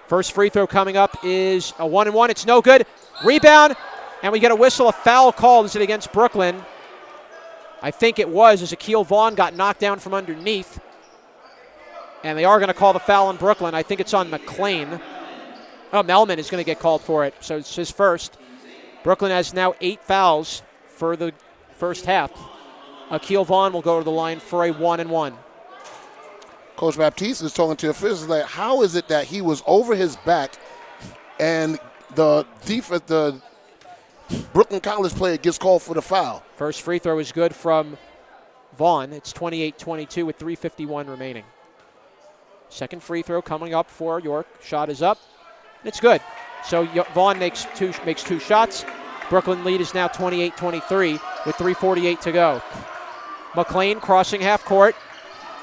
First free throw coming up is a 1-and-1. It's no good. Rebound, and we get a whistle, a foul called. Is it against Brooklyn? I think it was, as Akil Vaughn got knocked down from underneath. And they are going to call the foul on Brooklyn. I think it's on McLean. Oh, Melman is going to get called for it, so it's his first. Brooklyn has now 8 fouls for the first half. Akil Vaughn will go to the line for a 1-and-1. Coach Baptiste is talking to officials like, how is it that he was over his back and the Brooklyn College player gets called for the foul? First free throw is good from Vaughn. It's 28-22 with 3:51 remaining. Second free throw coming up for York. Shot is up. It's good. So Vaughn makes two shots. Brooklyn lead is now 28-23. with 3:48 to go. McLean crossing half court.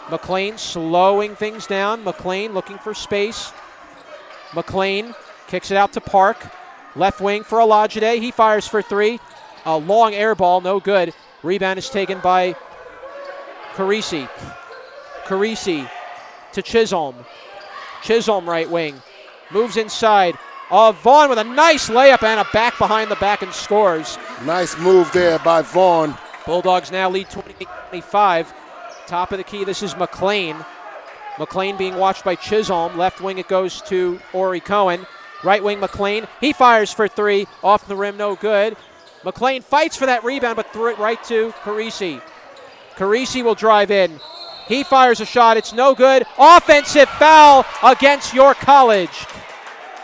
McLean slowing things down. McLean looking for space. McLean kicks it out to Park. Left wing for Olajide. He fires for three. A long air ball, no good. Rebound is taken by Carisi. Carisi to Chisholm. Chisholm right wing. Moves inside. Vaughn with a nice layup and a back behind the back and scores. Nice move there by Vaughn. Bulldogs now lead 28-25. Top of the key, this is McLean. McLean being watched by Chisholm. Left wing it goes to Ori Cohen. Right wing McLean. He fires for three. Off the rim, no good. McLean fights for that rebound, but threw it right to Carisi. Carisi will drive in. He fires a shot. It's no good. Offensive foul against York College.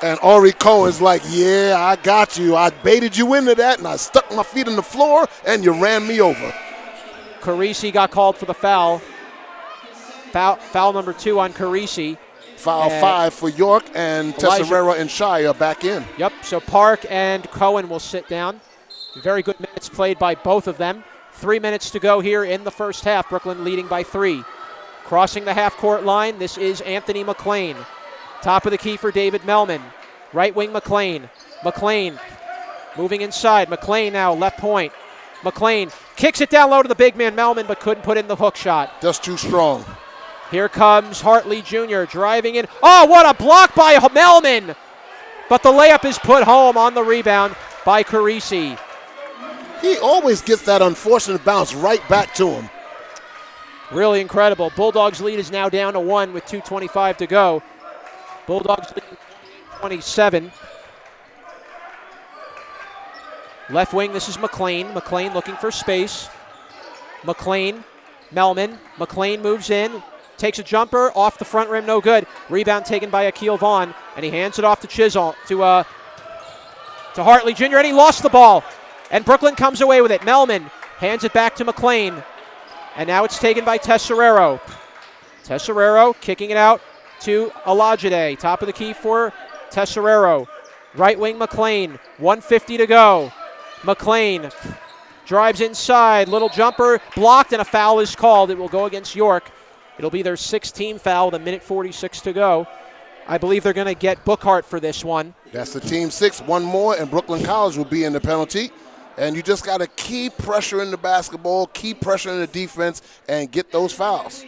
And Ori Cohen's like, yeah, I got you. I baited you into that, and I stuck my feet on the floor, and you ran me over. Carisi got called for the foul. Foul number 2 on Carisi. Foul 5 for York, and Tesserera and Shire back in. Yep, so Park and Cohen will sit down. Very good minutes played by both of them. 3 minutes to go here in the first half. Brooklyn leading by 3. Crossing the half-court line, this is Anthony McLean. Top of the key for David Melman. Right wing McLean. McLean moving inside. McLean now left point. McLean kicks it down low to the big man Melman, but couldn't put in the hook shot. Just too strong. Here comes Hartley Jr. driving in. Oh, what a block by Melman! But the layup is put home on the rebound by Carisi. He always gets that unfortunate bounce right back to him. Really incredible. Bulldogs lead is now down to 1 with 2:25 to go. Bulldogs lead 27. Left wing, this is McLean. McLean looking for space. McLean, Melman. McLean moves in, takes a jumper, off the front rim, no good. Rebound taken by Akil Vaughn, and he hands it off to Chisholm, to Hartley Jr., and he lost the ball. And Brooklyn comes away with it. Melman hands it back to McLean, and now it's taken by Tesserero. Tesserero kicking it out to Olajide. Top of the key for Tesserero. Right wing McLean, 1:50 to go. McLean drives inside, little jumper, blocked, and a foul is called. It will go against York. It'll be their 16th foul with 1:46 to go. I believe they're going to get Bookhart for this one. That's the team 6, one more, and Brooklyn College will be in the penalty. And you just got to keep pressuring the basketball, keep pressuring the defense, and get those fouls.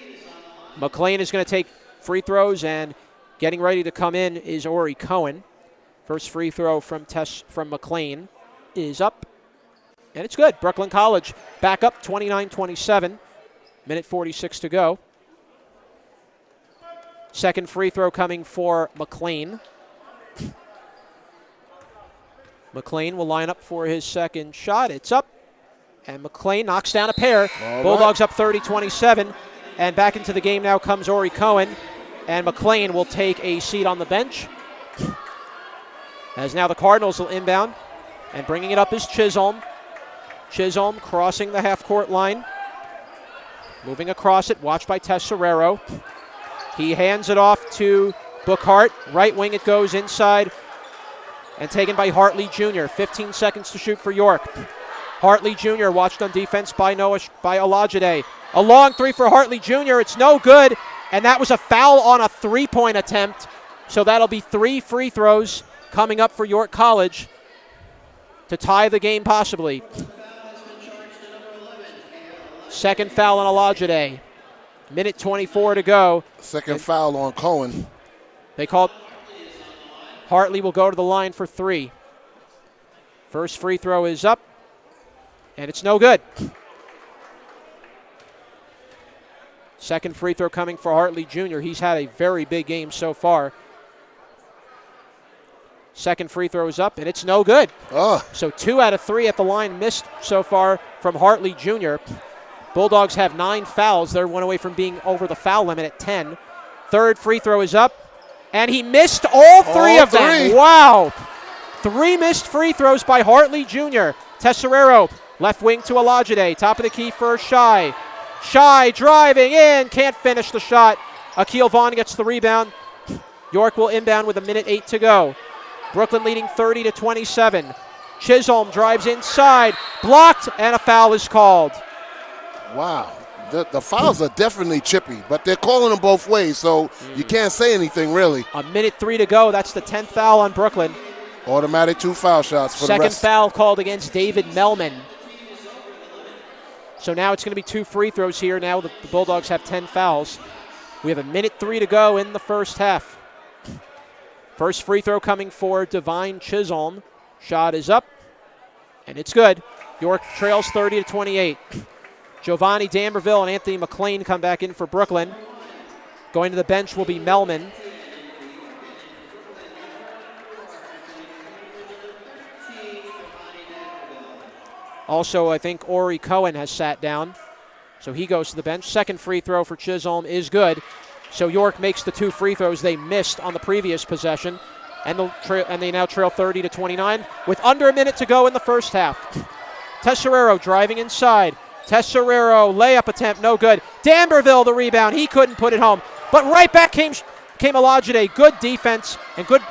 McLean is going to take free throws, and getting ready to come in is Ori Cohen. First free throw from McLean is up, and it's good. Brooklyn College back up 29-27. 1:46 to go. Second free throw coming for McLean. McLean will line up for his second shot. It's up, and McLean knocks down a pair. All Bulldogs right. up 30-27, and back into the game now comes Ori Cohen, and McLean will take a seat on the bench. As now the Cardinals will inbound, and bringing it up is Chisholm. Chisholm crossing the half-court line. Moving across it, watched by Tesserero. He hands it off to Bookhart. Right wing it goes inside, and taken by Hartley Jr. 15 seconds to shoot for York. Hartley Jr. watched on defense by Olajide. A long three for Hartley Jr. It's no good, and that was a foul on a three-point attempt. So that'll be 3 free throws coming up for York College to tie the game possibly. Second foul on Olajide. 1:24 to go. Second foul on Cohen. They called. Hartley will go to the line for 3. First free throw is up, and it's no good. Second free throw coming for Hartley Jr. He's had a very big game so far. Second free throw is up, and it's no good. So 2 out of 3 at the line missed so far from Hartley Jr. Bulldogs have 9 fouls. They're 1 away from being over the foul limit at 10. Third free throw is up, and he missed all 3 of them. Wow. 3 missed free throws by Hartley Jr. Tesserero, left wing to Olajide. Top of the key for Shai. Shai driving in, can't finish the shot. Akil Vaughn gets the rebound. York will inbound with 1:08 to go. Brooklyn leading 30-27. Chisholm drives inside, blocked, and a foul is called. Wow. The fouls are definitely chippy, but they're calling them both ways, so you can't say anything really. 1:03 to go. That's the 10th foul on Brooklyn. Automatic 2 foul shots for the Second rest. foul called against David Melman. So now it's going to be 2 free throws here. Now the Bulldogs have 10 fouls. We have 1:03 to go in the first half. First free throw coming for Divine Chisholm. Shot is up, and it's good. York trails 30-28. Giovanni D'Amberville and Anthony McLean come back in for Brooklyn. Going to the bench will be Melman. Also, I think Ori Cohen has sat down, so he goes to the bench. Second free throw for Chisholm is good. So York makes the 2 free throws they missed on the previous possession, and they now trail 30-29 with under a minute to go in the first half. Tesserero driving inside. Tesserero layup attempt, no good. D'Amberville the rebound, he couldn't put it home. But right back came Olajide. Good defense and good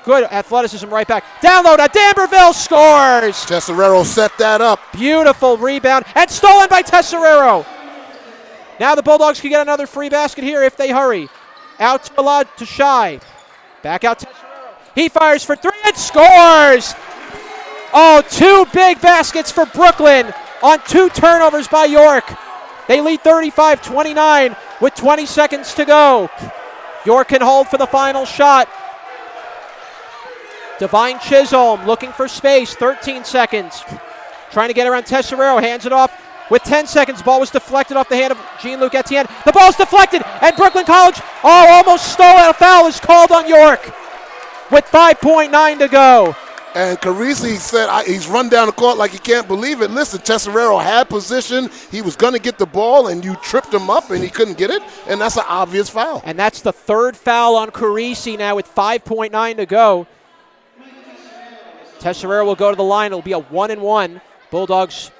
athleticism right back. Down low to D'Amberville, scores! Tesserero set that up. Beautiful rebound, and stolen by Tesserero. Now the Bulldogs can get another free basket here if they hurry. Out to Shai. Back out to Tesserero. He fires for 3 and scores! Oh, 2 big baskets for Brooklyn on 2 turnovers by York. They lead 35-29 with 20 seconds to go. York can hold for the final shot. Divine Chisholm looking for space, 13 seconds. Trying to get around Tesserero, hands it off with 10 seconds. Ball was deflected off the hand of Jean-Luc Etienne. The ball's deflected, and Brooklyn College, almost stole it. A foul is called on York with 5.9 to go. And Carisi said he's run down the court like he can't believe it. Listen, Tesserero had position. He was going to get the ball, and you tripped him up, and he couldn't get it, and that's an obvious foul. And that's the 3rd foul on Carisi now with 5.9 to go. Tesserero will go to the line. It'll be a 1-and-1. Bulldogs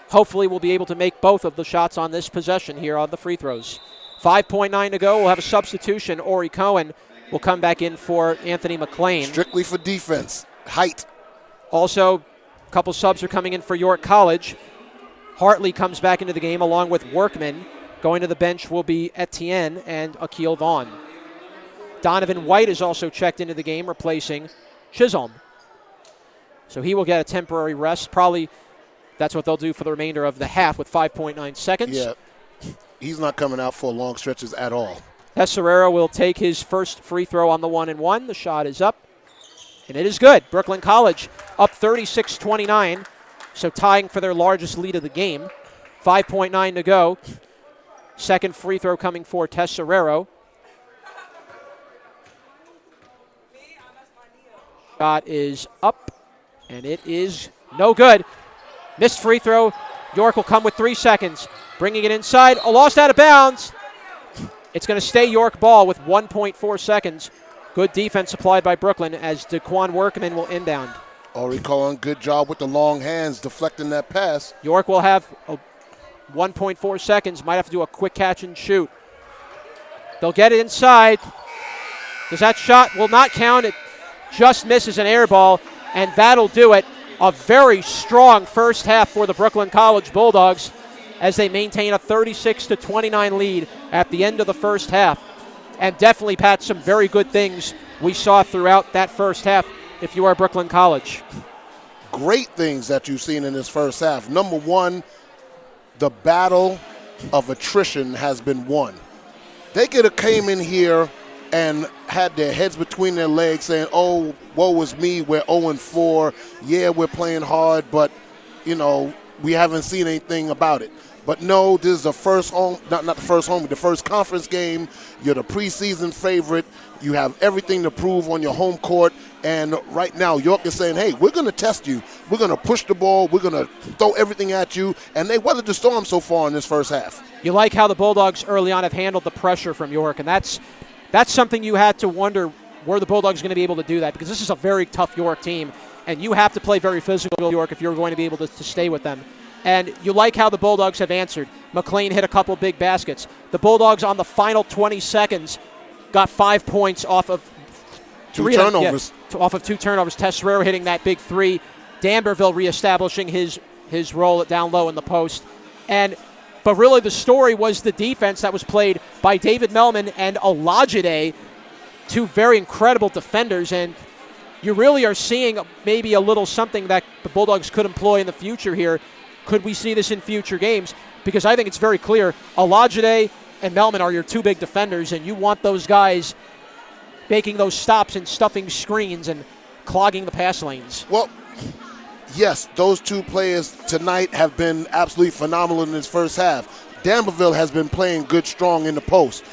hopefully will be able to make both of the shots on this possession here on the free throws. 5.9 to go. We'll have a substitution. Ori Cohen will come back in for Anthony McLean. Strictly for defense. Height. Also, a couple subs are coming in for York College. Hartley comes back into the game along with Workman. Going to the bench will be Etienne and Akil Vaughn. Donovan White is also checked into the game, replacing Chisholm. So he will get a temporary rest. Probably that's what they'll do for the remainder of the half with 5.9 seconds. Yeah, he's not coming out for long stretches at all. Tesserero will take his first free throw on the 1-and-1. The shot is up, and it is good. Brooklyn College up 36-29, so tying for their largest lead of the game. 5.9 to go. Second free throw coming for Tesserero. Shot is up, and it is no good. Missed free throw. York will come with 3 seconds. Bringing it inside. Lost out of bounds. It's going to stay York ball with 1.4 seconds. Good defense applied by Brooklyn as Daquan Workman will inbound. Ori Cohen, good job with the long hands deflecting that pass. York will have 1.4 seconds. Might have to do a quick catch and shoot. They'll get it inside. Does that shot will not count. It just misses an air ball, and that'll do it. A very strong first half for the Brooklyn College Bulldogs as they maintain a 36-29 lead at the end of the first half. And definitely, Pat, some very good things we saw throughout that first half if you are Brooklyn College. Great things that you've seen in this first half. Number one, the battle of attrition has been won. They could have came in here and had their heads between their legs saying, oh, woe is me, we're 0-4. Yeah, we're playing hard, but, you know, we haven't seen anything about it. But no, this is the first home, not the first home, but the first conference game. You're the preseason favorite. You have everything to prove on your home court. And right now, York is saying, hey, we're going to test you. We're going to push the ball. We're going to throw everything at you. And they weathered the storm so far in this first half. You like how the Bulldogs early on have handled the pressure from York, and that's something you had to wonder, were the Bulldogs going to be able to do that? Because this is a very tough York team, and you have to play very physical York if you're going to be able to stay with them. And you like how the Bulldogs have answered. McLean hit a couple big baskets. The Bulldogs on the final 20 seconds got 5 points off of two turnovers. Off of 2 turnovers. Tesserero hitting that big 3. D'Amberville reestablishing his role at down low in the post. But really the story was the defense that was played by David Melman and Olajide, two very incredible defenders, and you really are seeing maybe a little something that the Bulldogs could employ in the future here. Could we see this in future games? Because I think it's very clear Olajide and Melman are your two big defenders, and you want those guys making those stops and stuffing screens and clogging the pass lanes. Well, yes, those two players tonight have been absolutely phenomenal in this first half. D'Amberville has been playing good, strong in the post.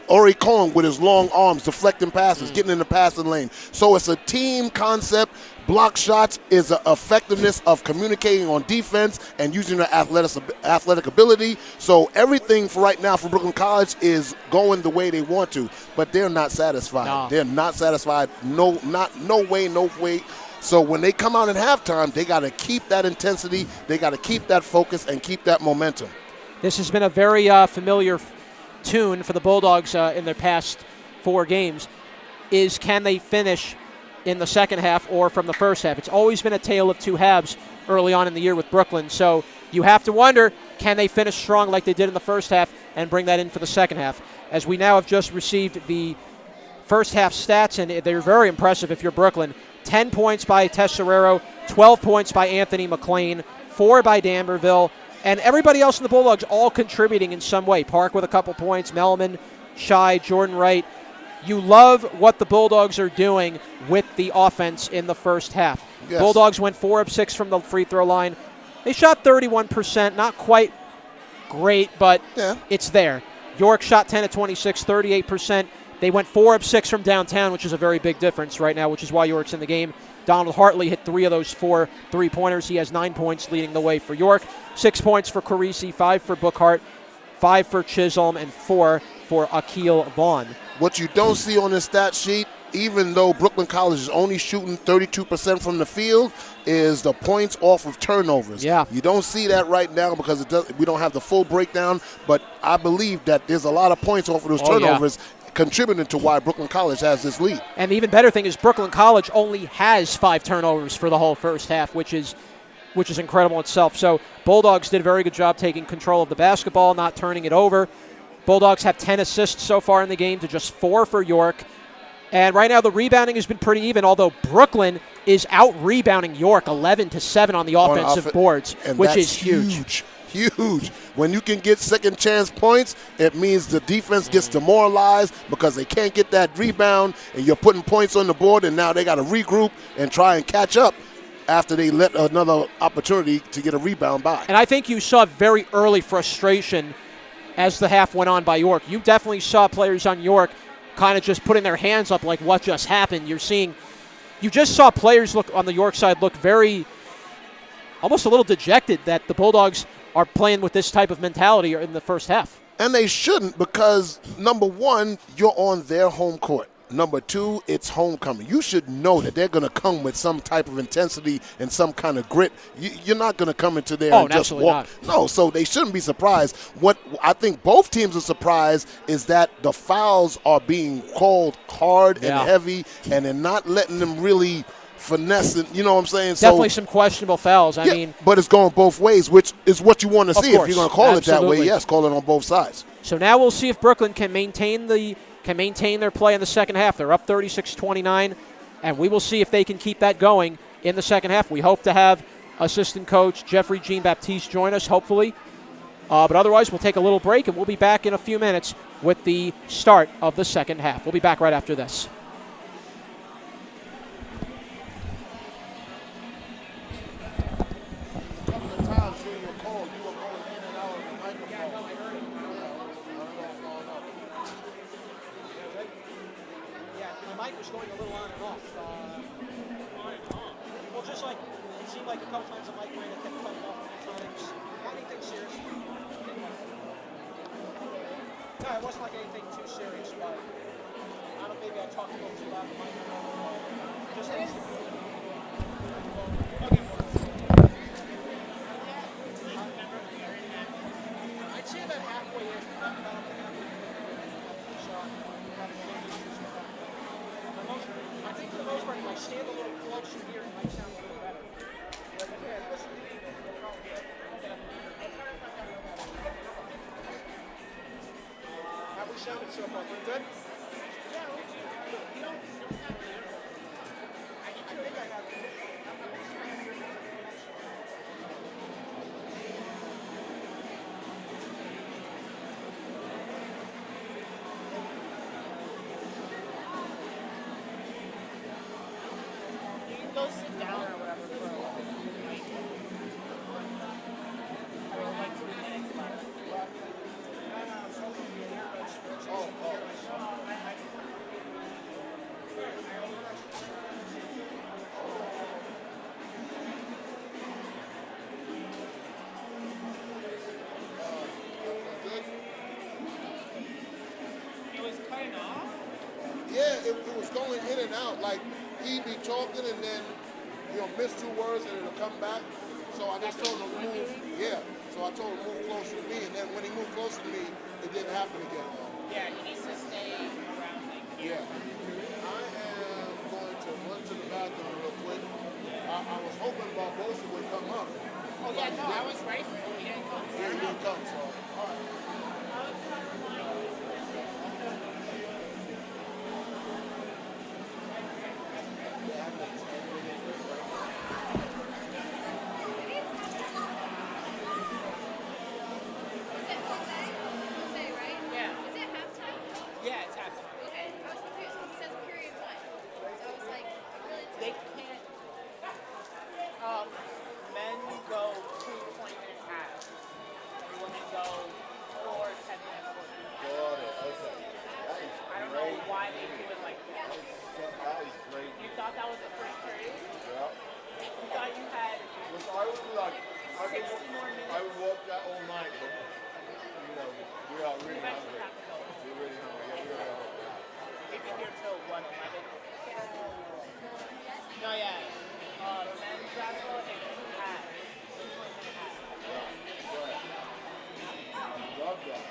Ori Cohen with his long arms, deflecting passes, getting in the passing lane. So it's a team concept. Block shots is the effectiveness of communicating on defense and using their athletic ability. So everything for right now for Brooklyn College is going the way they want to, but they're not satisfied. No. They're not satisfied. No way. So when they come out at halftime, they got to keep that intensity, they got to keep that focus, and keep that momentum. This has been a very familiar tune for the Bulldogs in their past 4 games, is can they finish in the second half or from the first half? It's always been a tale of two halves early on in the year with Brooklyn. So you have to wonder, can they finish strong like they did in the first half and bring that in for the second half? As we now have just received the first half stats, and they're very impressive if you're Brooklyn. 10 points by Tesserero, 12 points by Anthony McLean, 4 by D'Amberville, and everybody else in the Bulldogs all contributing in some way. Park with a couple points, Melman, Shai, Jordan Wright. You love what the Bulldogs are doing with the offense in the first half. Yes. Bulldogs went 4 of 6 from the free throw line. They shot 31%, not quite great, but it's there. York shot 10 of 26, 38%. They went 4 of 6 from downtown, which is a very big difference right now, which is why York's in the game. Donald Hartley hit 3 of those 4 3-pointers. He has 9 points leading the way for York. 6 points for Carisi, 5 for Bookhart, 5 for Chisholm, and 4 for Akil Vaughn. What you don't see on this stat sheet, even though Brooklyn College is only shooting 32% from the field, is the points off of turnovers. Yeah. You don't see that right now because we don't have the full breakdown, but I believe that there's a lot of points off of those turnovers contributing to why Brooklyn College has this lead. And the even better thing is Brooklyn College only has 5 turnovers for the whole first half, which is incredible itself. So Bulldogs did a very good job taking control of the basketball, not turning it over. Bulldogs have 10 assists so far in the game to just 4 for York. And right now the rebounding has been pretty even, although Brooklyn is out-rebounding York 11-7 on the offensive boards, which is huge. Huge. When you can get second chance points, it means the defense gets demoralized because they can't get that rebound, and you're putting points on the board, and now they got to regroup and try and catch up after they let another opportunity to get a rebound by. And I think you saw very early frustration as the half went on by York. You definitely saw players on York kind of just putting their hands up like what just happened. You just saw players look on the York side look very, almost a little dejected that the Bulldogs are playing with this type of mentality in the first half. And they shouldn't, because number one, you're on their home court. Number two, it's homecoming. You should know that they're going to come with some type of intensity and some kind of grit. You're not going to come into there and just walk. No, so they shouldn't be surprised. What I think both teams are surprised is that the fouls are being called hard and heavy, and they're not letting them really finesse it, you know what I'm saying? Definitely some questionable fouls. I mean, but it's going both ways, which is what you want to see. If you're going to call it that way, yes, call it on both sides. So now we'll see if Brooklyn can maintain their play in the second half. They're up 36-29, and we will see if they can keep that going in the second half. We hope to have assistant coach Jeffrey Jean-Baptiste join us, hopefully. But otherwise, we'll take a little break, and we'll be back in a few minutes with the start of the second half. We'll be back right after this. It wasn't like anything too serious, but I don't know, maybe I talked a little too loud. Just okay. I'd say about halfway in. I think for the most part, if I stand a little closer here, it might sound a little better. so far? Pretty good? You can go sit down or whatever for a while. Like 2 minutes left. It was cutting off? Yeah, it was going in and out. Like, he'd be talking and then, miss 2 words and it'll come back. So I just told him to move. Yeah. So I told him to move closer to me. And then when he moved closer to me, it didn't happen again. Yeah, he needs to stay around like here. Yeah. I am going to run to the bathroom real quick. I was hoping Barbosa would come up. Oh yeah, no, I was ready for him. He didn't come. Yeah, he didn't come, so. All right. Yeah. Is it halftime? Yeah, it's halftime. Okay, I was confused because it says period 1. So I was like, really? They can't. Men go 2 20-minute halves. Women go 4 10-minute quarters. Got it. Okay. That is I don't know why they do it like that. That is great. You thought that was the first period? Yeah. You thought you had Look, I would like. 60 more minutes? I would walk that all night, but we are really You actually hungry. have to go. We're really hungry. Yeah, we really hungry. We've been here till what, 11? No, yeah. Men's basketball is 2 halves. 2 20-minute halves. Love that.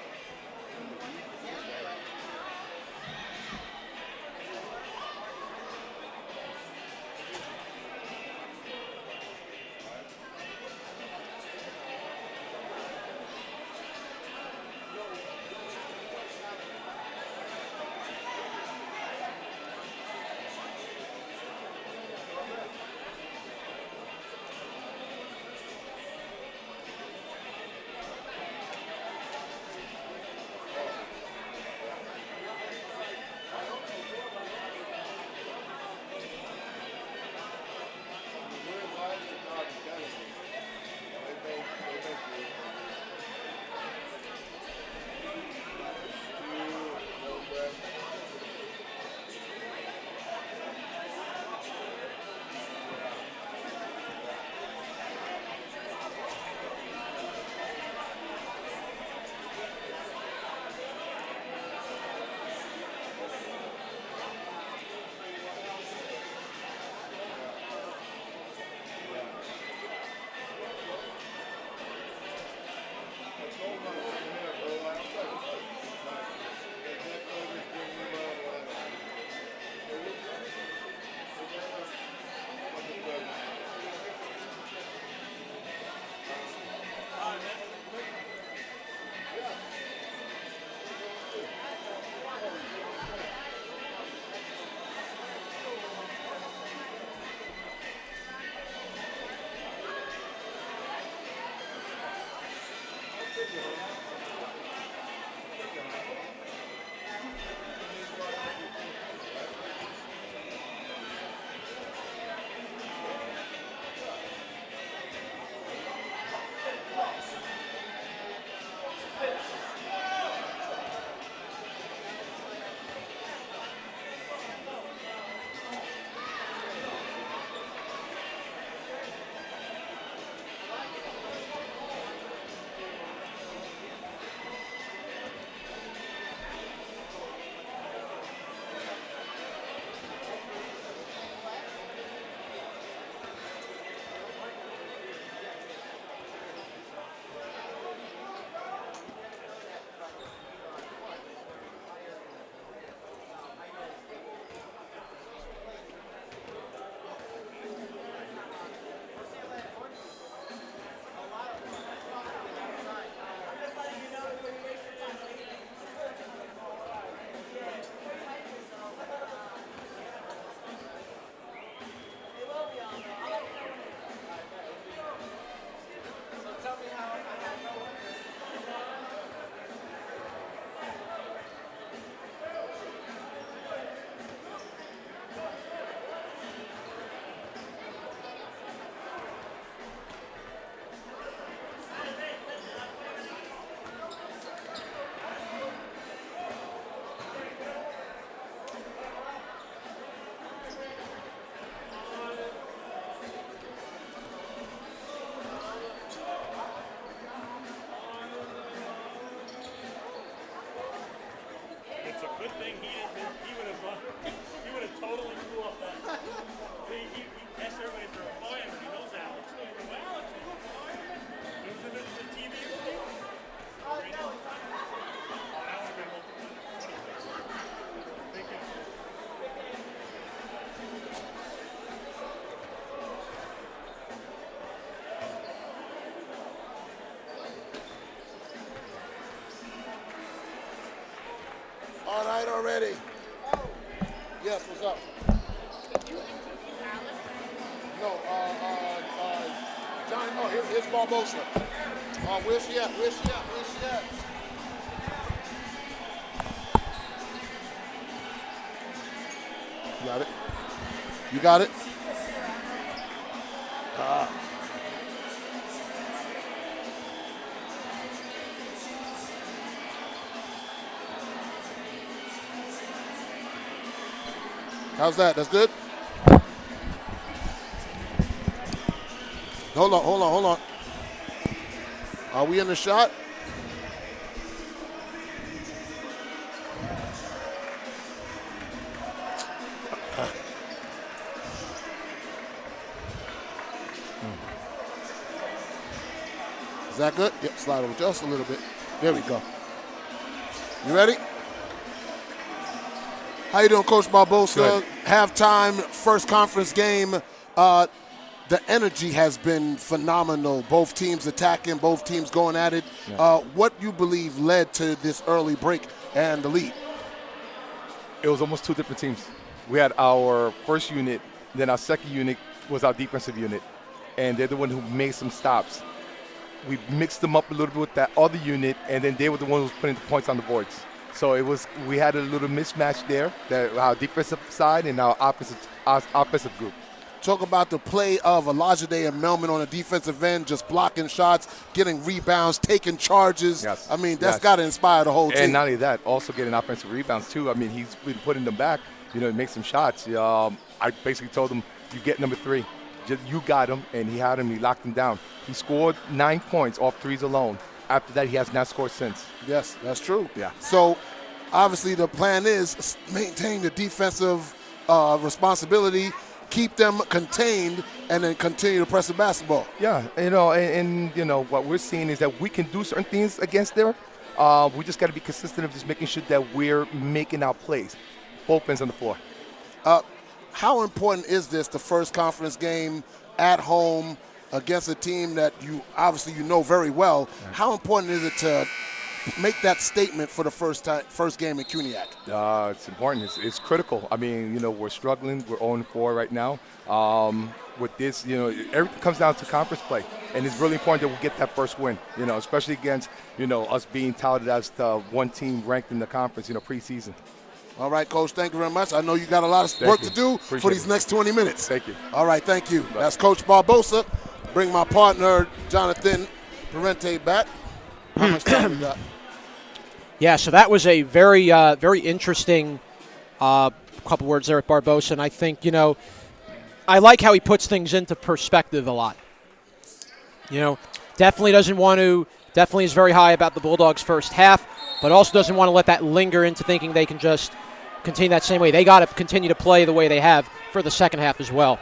he would have totally blew up that. He asked everybody for a fireman. He knows Alex. So he went, well, Alex, you want a fireman? It was in the TV before. Oh, that would have been Thank you. All right, already. Yes, what's up? No, Johnny, no, here's Barbosa. Where's she at? Where's she at? Where's she at? You got it? You got it? How's that? That's good? Hold on. Are we in the shot? Is that good? Yep, slide over just a little bit. There we go. You ready? How you doing, Coach Barbosa? Good. Halftime, first conference game. The energy has been phenomenal. Both teams attacking, both teams going at it. Yeah. What you believe led to this early break and the lead? It was almost two different teams. We had our first unit, then our second unit was our defensive unit, and they're the one who made some stops. We mixed them up a little bit with that other unit, and then they were the one who was putting the points on the boards. So we had a little mismatch there, our defensive side and our offensive group. Talk about the play of Olajide and Melman on the defensive end, just blocking shots, getting rebounds, taking charges. Yes. I mean, that's Yes. got to inspire the whole team. And not only that, also getting offensive rebounds too. I mean, he's been putting them back, make some shots. I basically told him, you get number 3. You got him, and he had him, he locked him down. He scored 9 points off threes alone. After that, he has not scored since. Yes, that's true. Yeah. So, obviously, the plan is maintain the defensive responsibility, keep them contained, and then continue to press the basketball. Yeah, and what we're seeing is that we can do certain things against there. We just got to be consistent of just making sure that we're making our plays, both ends on the floor. How important is this, the first conference game at home against a team that you know very well? Yeah. How important is it to make that statement for the first game in CUNYAC? It's important. It's critical. I mean, we're struggling. We're 0-4 right now. With this, everything comes down to conference play, and it's really important that we get that first win. Especially against us being touted as the one team ranked in the conference. Preseason. All right, Coach, thank you very much. I know you got a lot of work to do for these next 20 minutes. Thank you. All right, thank you. Bye. That's Coach Barbosa. Bring my partner, Jonathan Parente, back. How much time we got? Yeah, so that was a very, very interesting couple words there with Barbosa, and I think, I like how he puts things into perspective a lot. Definitely is very high about the Bulldogs' first half, but also doesn't want to let that linger into thinking they can just continue that same way. They got to continue to play the way they have for the second half as well.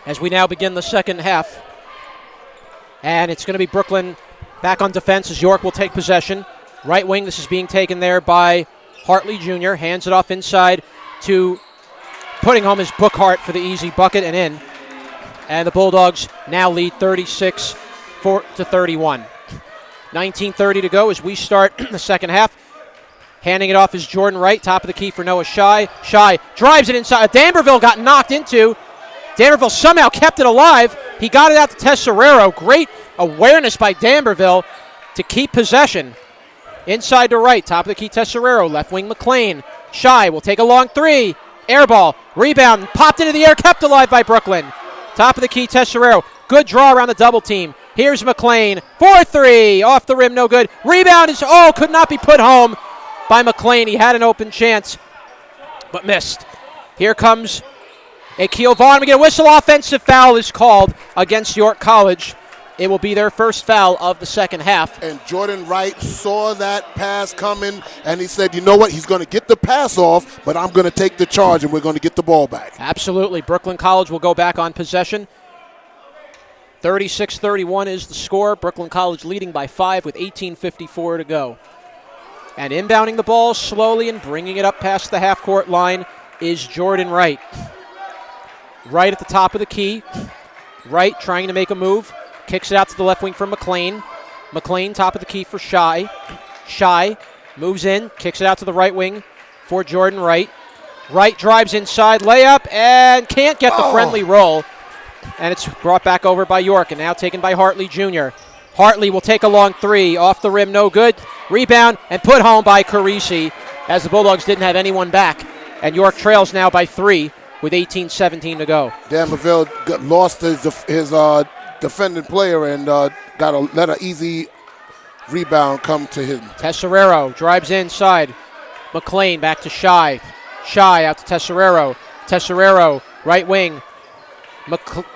As we now begin the second half, and it's going to be Brooklyn back on defense as York will take possession. Right wing, this is being taken there by Hartley Jr. Hands it off inside to putting home his Bookhart for the easy bucket and in. And the Bulldogs now lead 36-31. 19:30 to go as we start the second half. Handing it off is Jordan Wright, top of the key for Noah Shai. Shai drives it inside. Danberville got knocked into. Danberville somehow kept it alive. He got it out to Tesserero. Great awareness by Danberville to keep possession. Inside to Wright, top of the key Tesserero. Left wing McLean. Shai will take a long 3. Air ball. Rebound. Popped into the air. Kept alive by Brooklyn. Top of the key Tesserero. Good draw around the double team. Here's McLean. 4-3. Off the rim. No good. Rebound is, could not be put home by McLean. He had an open chance, but missed. Here comes Akil Vaughn. We get a whistle. Offensive foul is called against York College. It will be their first foul of the second half. And Jordan Wright saw that pass coming, and he said, you know what, he's going to get the pass off, but I'm going to take the charge, and we're going to get the ball back. Absolutely. Brooklyn College will go back on possession. 36-31 is the score. Brooklyn College leading by 5 with 18:54 to go. And inbounding the ball slowly and bringing it up past the half-court line is Jordan Wright. Right at the top of the key. Wright trying to make a move. Kicks it out to the left wing for McLean. McLean, top of the key for Shy. Shy moves in, kicks it out to the right wing for Jordan Wright. Wright drives inside, layup, and can't get the friendly roll. And it's brought back over by York, and now taken by Hartley Jr. Hartley will take a long three, off the rim, no good. Rebound, and put home by Carisi, as the Bulldogs didn't have anyone back. And York trails now by 3 with 18:17 to go. Danville lost his defending player and let an easy rebound come to him. Tesserero drives inside. McLean back to Shy. Shy out to Tesserero. Tesserero, right wing.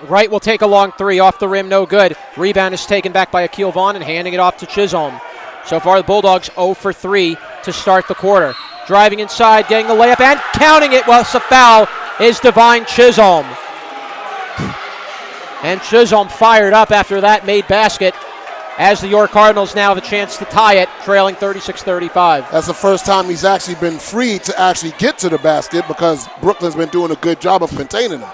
Wright will take a long three, off the rim, no good. Rebound is taken back by Akil Vaughn and handing it off to Chisholm. So far, the Bulldogs 0 for 3 to start the quarter. Driving inside, getting the layup, and counting it. Well, it's a foul is Divine Chisholm. And Chisholm fired up after that made basket, as the York Cardinals now have a chance to tie it, trailing 36-35. That's the first time he's actually been free to actually get to the basket, because Brooklyn's been doing a good job of containing him.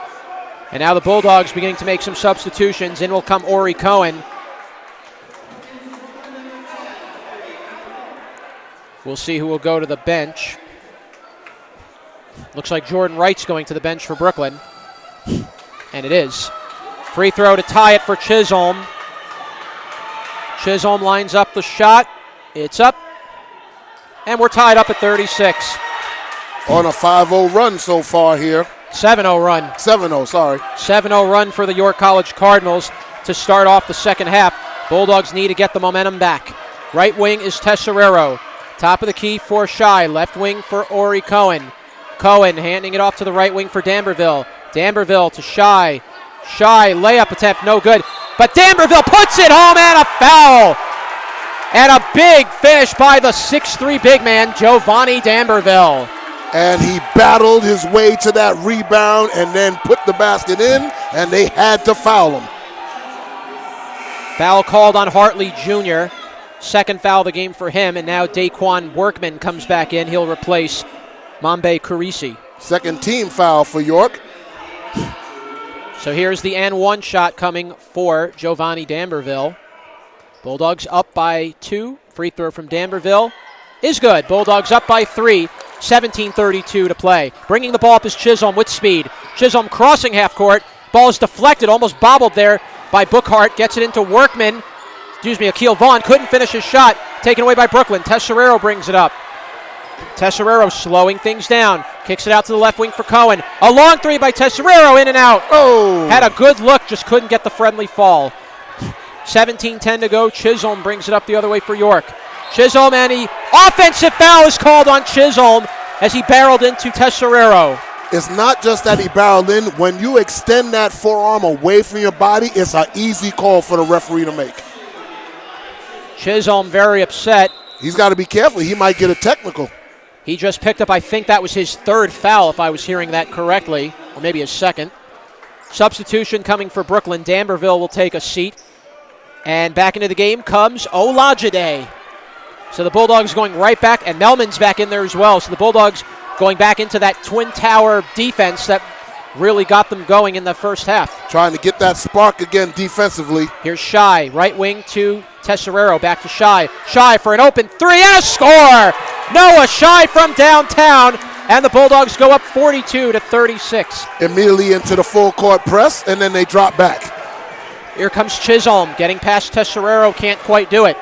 And now the Bulldogs beginning to make some substitutions. In will come Ori Cohen. We'll see who will go to the bench. Looks like Jordan Wright's going to the bench for Brooklyn. And it is. Free throw to tie it for Chisholm. Chisholm lines up the shot. It's up. And we're tied up at 36. On a 5-0 run so far here. 7-0 run. 7-0, sorry. 7-0 run for the York College Cardinals to start off the second half. Bulldogs need to get the momentum back. Right wing is Tesserero. Top of the key for Shy. Left wing for Ori Cohen. Cohen handing it off to the right wing for Damberville. Damberville to Shy. Shy layup attempt, no good. But Damberville puts it home, and a foul. And a big finish by the 6'3 big man, Giovanni Damberville. And he battled his way to that rebound and then put the basket in, and they had to foul him. Foul called on Hartley Jr. Second foul of the game for him, and now Daquan Workman comes back in. He'll replace Mambe Carisi. Second team foul for York. So here's the N1 shot coming for Giovanni Damberville. Bulldogs up by 2. Free throw from Damberville is good. Bulldogs up by 3. 17:32 to play. Bringing the ball up is Chisholm with speed. Chisholm crossing half court. Ball is deflected, almost bobbled there by Bookhart. Gets it into Workman. Akil Vaughn couldn't finish his shot. Taken away by Brooklyn. Tesserero brings it up. Tesserero slowing things down. Kicks it out to the left wing for Cohen. A long three by Tesserero, in and out. Oh! Had a good look, just couldn't get the friendly fall. 17:10 to go. Chisholm brings it up the other way for York. Chisholm, and the offensive foul is called on Chisholm as he barreled into Tesserero. It's not just that he barreled in. When you extend that forearm away from your body, it's an easy call for the referee to make. Chisholm very upset. He's got to be careful. He might get a technical. He just picked up, I think that was his third foul, if I was hearing that correctly, or maybe his second. Substitution coming for Brooklyn. Damberville will take a seat. And back into the game comes Olajide. So the Bulldogs going right back, and Melman's back in there as well. So the Bulldogs going back into that twin tower defense that really got them going in the first half. Trying to get that spark again defensively. Here's Shy, right wing to Tesserero, back to Shy. Shy for an open three and a score! Noah Shy from downtown, and the Bulldogs go up 42-36. Immediately into the full court press, and then they drop back. Here comes Chisholm, getting past Tesserero, can't quite do it.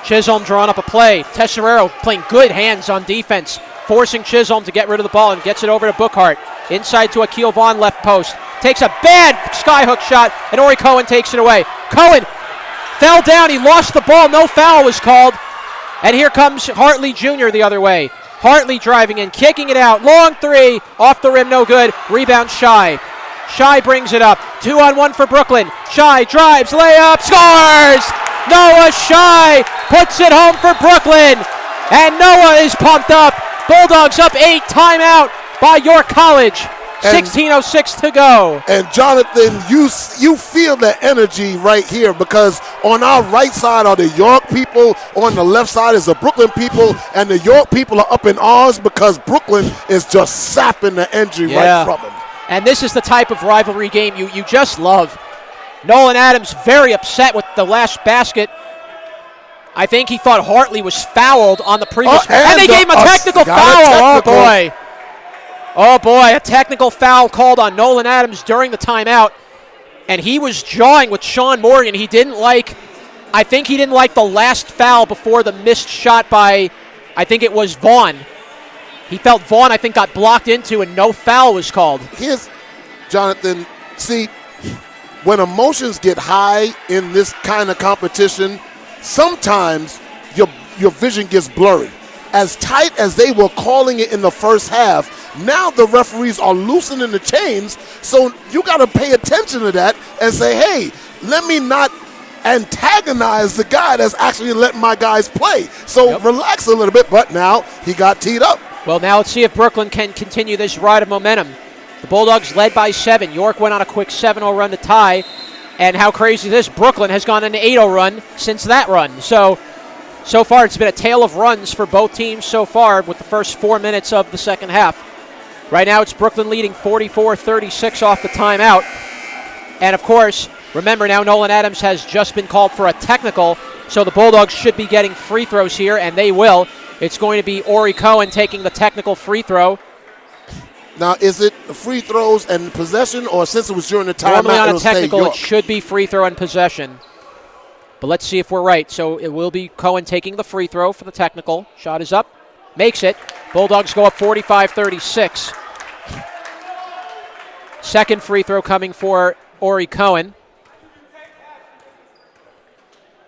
Chisholm drawing up a play. Tesserero playing good hands on defense, forcing Chisholm to get rid of the ball and gets it over to Bookhart. Inside to Akil Vaughn, left post. Takes a bad skyhook shot, and Ori Cohen takes it away. Cohen fell down, he lost the ball, no foul was called. And here comes Hartley Jr. the other way. Hartley driving in, kicking it out. Long three, off the rim, no good. Rebound Shy. Shy brings it up. 2-on-1 for Brooklyn. Shy drives, layup, scores! Noah Shy puts it home for Brooklyn. And Noah is pumped up. Bulldogs up 8, timeout by York College. 16:06 to go. And Jonathan, you feel the energy right here, because on our right side are the York people, on the left side is the Brooklyn people, and the York people are up in arms because Brooklyn is just sapping the energy right from them. And this is the type of rivalry game you just love. Nolan Adams very upset with the last basket. I think he thought Hartley was fouled on the previous one. And they gave him a technical foul. Oh, boy, a technical foul called on Nolan Adams during the timeout. And he was jawing with Sean Morgan. I think he didn't like the last foul before the missed shot by, I think it was Vaughn. He felt Vaughn, I think, got blocked into and no foul was called. Here's, Jonathan, see, when emotions get high in this kind of competition, sometimes your vision gets blurry. As tight as they were calling it in the first half, now the referees are loosening the chains, so you got to pay attention to that and say, hey, let me not antagonize the guy that's actually letting my guys play. So relax a little bit, but now he got teed up. Well, now let's see if Brooklyn can continue this ride of momentum. The Bulldogs led by 7. York went on a quick 7-0 run to tie. And how crazy is this? Brooklyn has gone on an 8-0 run since that run. So far it's been a tale of runs for both teams so far with the first 4 minutes of the second half. Right now it's Brooklyn leading 44-36 off the timeout. And, of course, remember now Nolan Adams has just been called for a technical, so the Bulldogs should be getting free throws here, and they will. It's going to be Ori Cohen taking the technical free throw. Now, is it free throws and possession, or since it was during the timeout? Normally on a technical, it should be free throw and possession. But let's see if we're right. So it will be Cohen taking the free throw for the technical. Shot is up. Makes it. Bulldogs go up 45-36. Second free throw coming for Ori Cohen.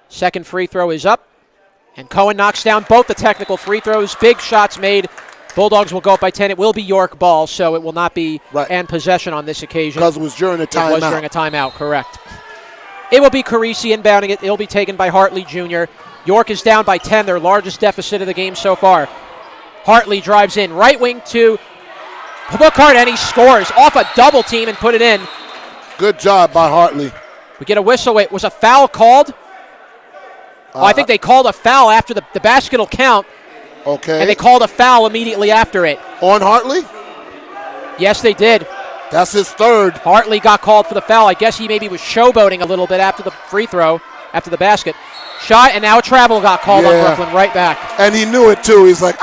Second free throw is up. And Cohen knocks down both the technical free throws. Big shots made. Bulldogs will go up by 10. It will be York ball, so it will not be and possession on this occasion. Because it was during a timeout. It was during a timeout, correct. It will be Carisi inbounding it. It'll be taken by Hartley Jr. York is down by 10, their largest deficit of the game so far. Hartley drives in, right wing to Bookart, and he scores off a double team and put it in. Good job by Hartley. We get a whistle. Wait, was a foul called? I think they called a foul after the basket will count. Okay. And they called a foul immediately after it. On Hartley? Yes, they did. That's his third. Hartley got called for the foul. I guess he maybe was showboating a little bit after the free throw, after the basket. Shot, and now a travel got called on Brooklyn right back. And he knew it, too. He's like,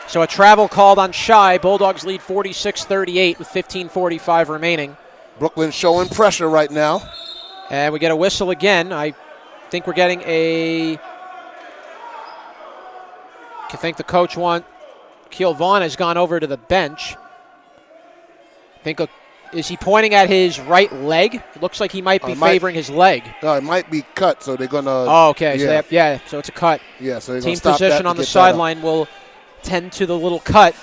So a travel called on Shy. Bulldogs lead 46-38 with 15:45 remaining. Brooklyn showing pressure right now. And we get a whistle again. I think we're getting I think the coach Keel Vaughn has gone over to the bench. Is he pointing at his right leg? It looks like he might be favoring his leg. No, it might be cut, so they're going to... Oh, okay. Yeah. So it's a cut. Yeah, so they're Team position on the sideline will tend to the little cut.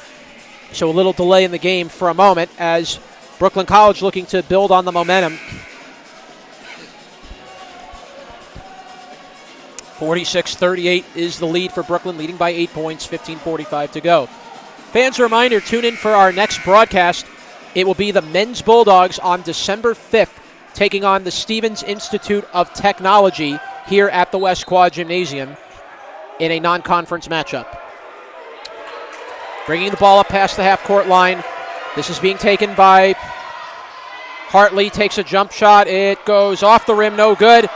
So a little delay in the game for a moment as Brooklyn College looking to build on the momentum. 46-38 is the lead for Brooklyn, leading by 8 points, 15:45 to go. Fans, a reminder, tune in for our next broadcast. It will be the men's Bulldogs on December 5th, taking on the Stevens Institute of Technology here at the West Quad Gymnasium in a non-conference matchup. Bringing the ball up past the half-court line. This is being taken by Hartley, takes a jump shot. It goes off the rim, no good.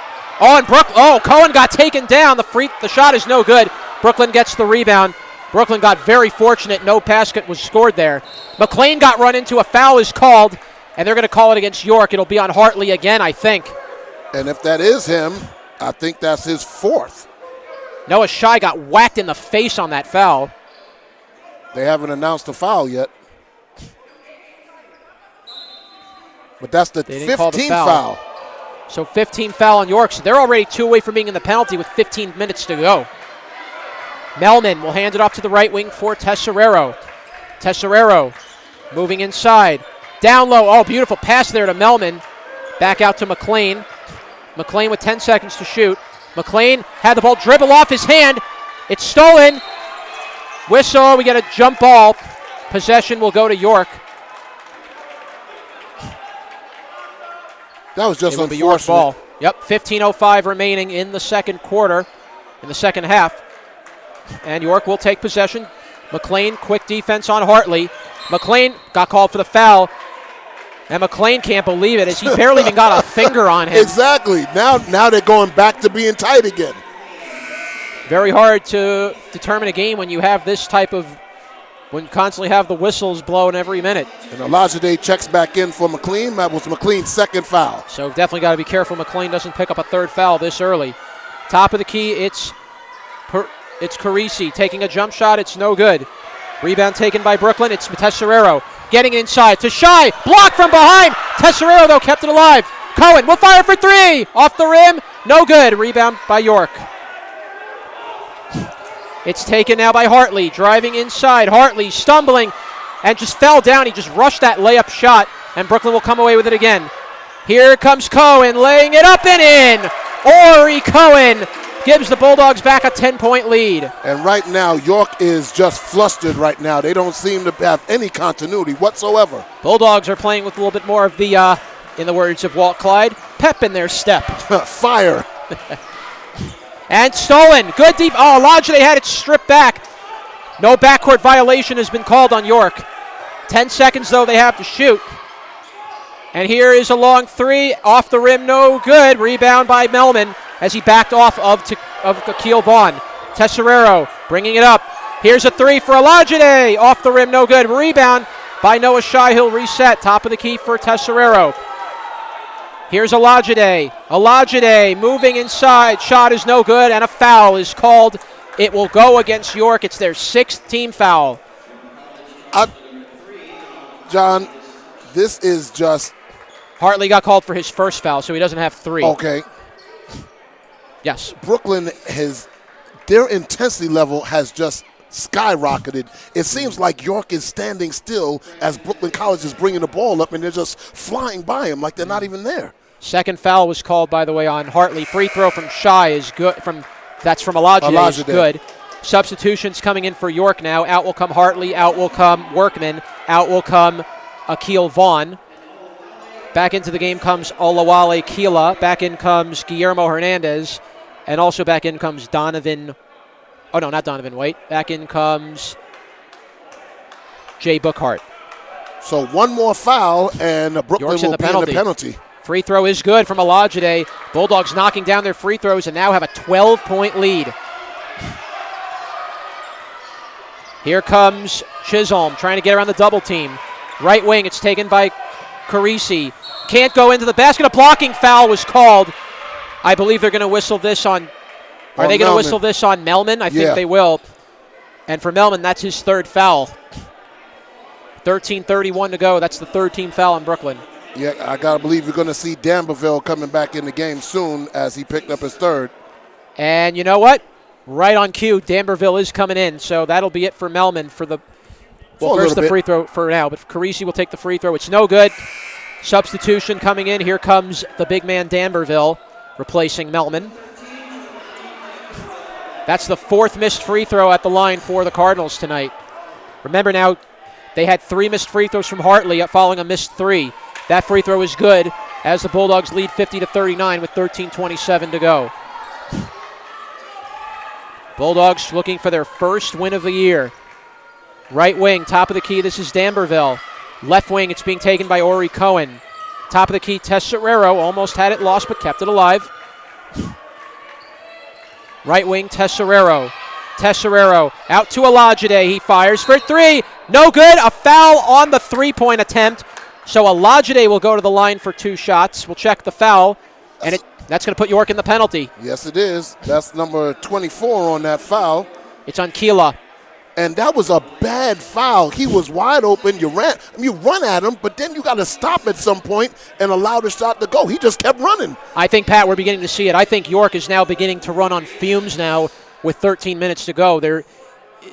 And Cohen got taken down. The shot is no good. Brooklyn gets the rebound. Brooklyn got very fortunate. No basket was scored there. McLean got run into. A foul is called, and they're going to call it against York. It'll be on Hartley again, I think. And if that is him, I think that's his fourth. Noah Shy got whacked in the face on that foul. They haven't announced a foul yet. But that's the 15th foul. So 15 foul on York. So they're already 2 away from being in the penalty with 15 minutes to go. Melman will hand it off to the right wing for Tesserero. Tesserero moving inside. Down low. Oh, beautiful pass there to Melman. Back out to McLean. McLean with 10 seconds to shoot. McLean had the ball dribble off his hand. It's stolen. Whistle. We get a jump ball. Possession will go to York. That was just It will be York unfortunate. ball. Yep, 15:05 remaining in the second quarter, in the second half. And York will take possession. McLean, quick defense on Hartley. McLean got called for the foul. And McLean can't believe it as he barely even got a finger on him. Exactly. Now they're going back to being tight again. Very hard to determine a game when you have this type of, when you constantly have the whistles blowing every minute. And Olajide checks back in for McLean. That was McLean's second foul. So definitely got to be careful McLean doesn't pick up a third foul this early. Top of the key, it's Carisi taking a jump shot. It's no good. Rebound taken by Brooklyn. It's Tesserero getting inside to Shy. Block from behind. Tesserero, though, kept it alive. Cohen will fire for three. Off the rim. No good. Rebound by York. It's taken now by Hartley. Driving inside. Hartley stumbling and just fell down. He just rushed that layup shot, and Brooklyn will come away with it again. Here comes Cohen laying it up and in. Ori Cohen gives the Bulldogs back a 10-point lead. And right now, York is just flustered right now. They don't seem to have any continuity whatsoever. Bulldogs are playing with a little bit more of the, in the words of Walt Clyde, pep in their step. Fire. And stolen. Good deep. Oh, Olajide had it stripped back. No backcourt violation has been called on York. 10 seconds, though, they have to shoot. And here is a long three. Off the rim, no good. Rebound by Melman as he backed off of Akil Vaughn. Tesserero bringing it up. Here's a three for Olajide. Off the rim, no good. Rebound by Noah Shy. He'll reset. Top of the key for Tesserero. Here's Olajide. Olajide moving inside. Shot is no good, and a foul is called. It will go against York. It's their sixth team foul. John, this is just... Hartley got called for his first foul, so he doesn't have three. Okay. Yes. Brooklyn their intensity level has just skyrocketed. It seems like York is standing still as Brooklyn College is bringing the ball up, and they're just flying by him like they're not even there. Second foul was called, by the way, on Hartley. Free throw from Shy is good. That's from Olajide is good. Substitutions coming in for York now. Out will come Hartley. Out will come Workman. Out will come Akil Vaughn. Back into the game comes Olawale Kila. Back in comes Guillermo Hernandez. And also back in comes Donovan. Oh, no, not Donovan White. Back in comes Jay Bookhart. So one more foul, and Brooklyn will be in the penalty. Free throw is good from Olajide. Bulldogs knocking down their free throws and now have a 12-point lead. Here comes Chisholm trying to get around the double team. Right wing, it's taken by Carisi. Can't go into the basket. A blocking foul was called. I believe they're going to whistle this on... Are they going to whistle this on Melman? I think they will. And for Melman, that's his third foul. 13:31 to go. That's the third team foul on Brooklyn. Yeah, I got to believe you're going to see Danberville coming back in the game soon as he picked up his third. And you know what? Right on cue, Danberville is coming in. So that'll be it for Melman for the... Well, first the free throw for now, but Carisi will take the free throw. It's no good. Substitution coming in. Here comes the big man Danberville replacing Melman. That's the fourth missed free throw at the line for the Cardinals tonight. Remember now, they had three missed free throws from Hartley following a missed three. That free throw is good as the Bulldogs lead 50-39 with 13:27 to go. Bulldogs looking for their first win of the year. Right wing, top of the key, this is Danberville. Left wing, it's being taken by Ori Cohen. Top of the key, Tesserero almost had it lost but kept it alive. Right wing, Tesserero. Tesserero out to Olajide. He fires for three. No good. A foul on the three-point attempt. So Olajide will go to the line for two shots. We'll check the foul, and that's going to put York in the penalty. Yes, it is. That's number 24 on that foul. It's on Kila. And that was a bad foul. He was wide open. You run at him, but then you got to stop at some point and allow the shot to go. He just kept running. I think, Pat, we're beginning to see it. I think York is now beginning to run on fumes now with 13 minutes to go.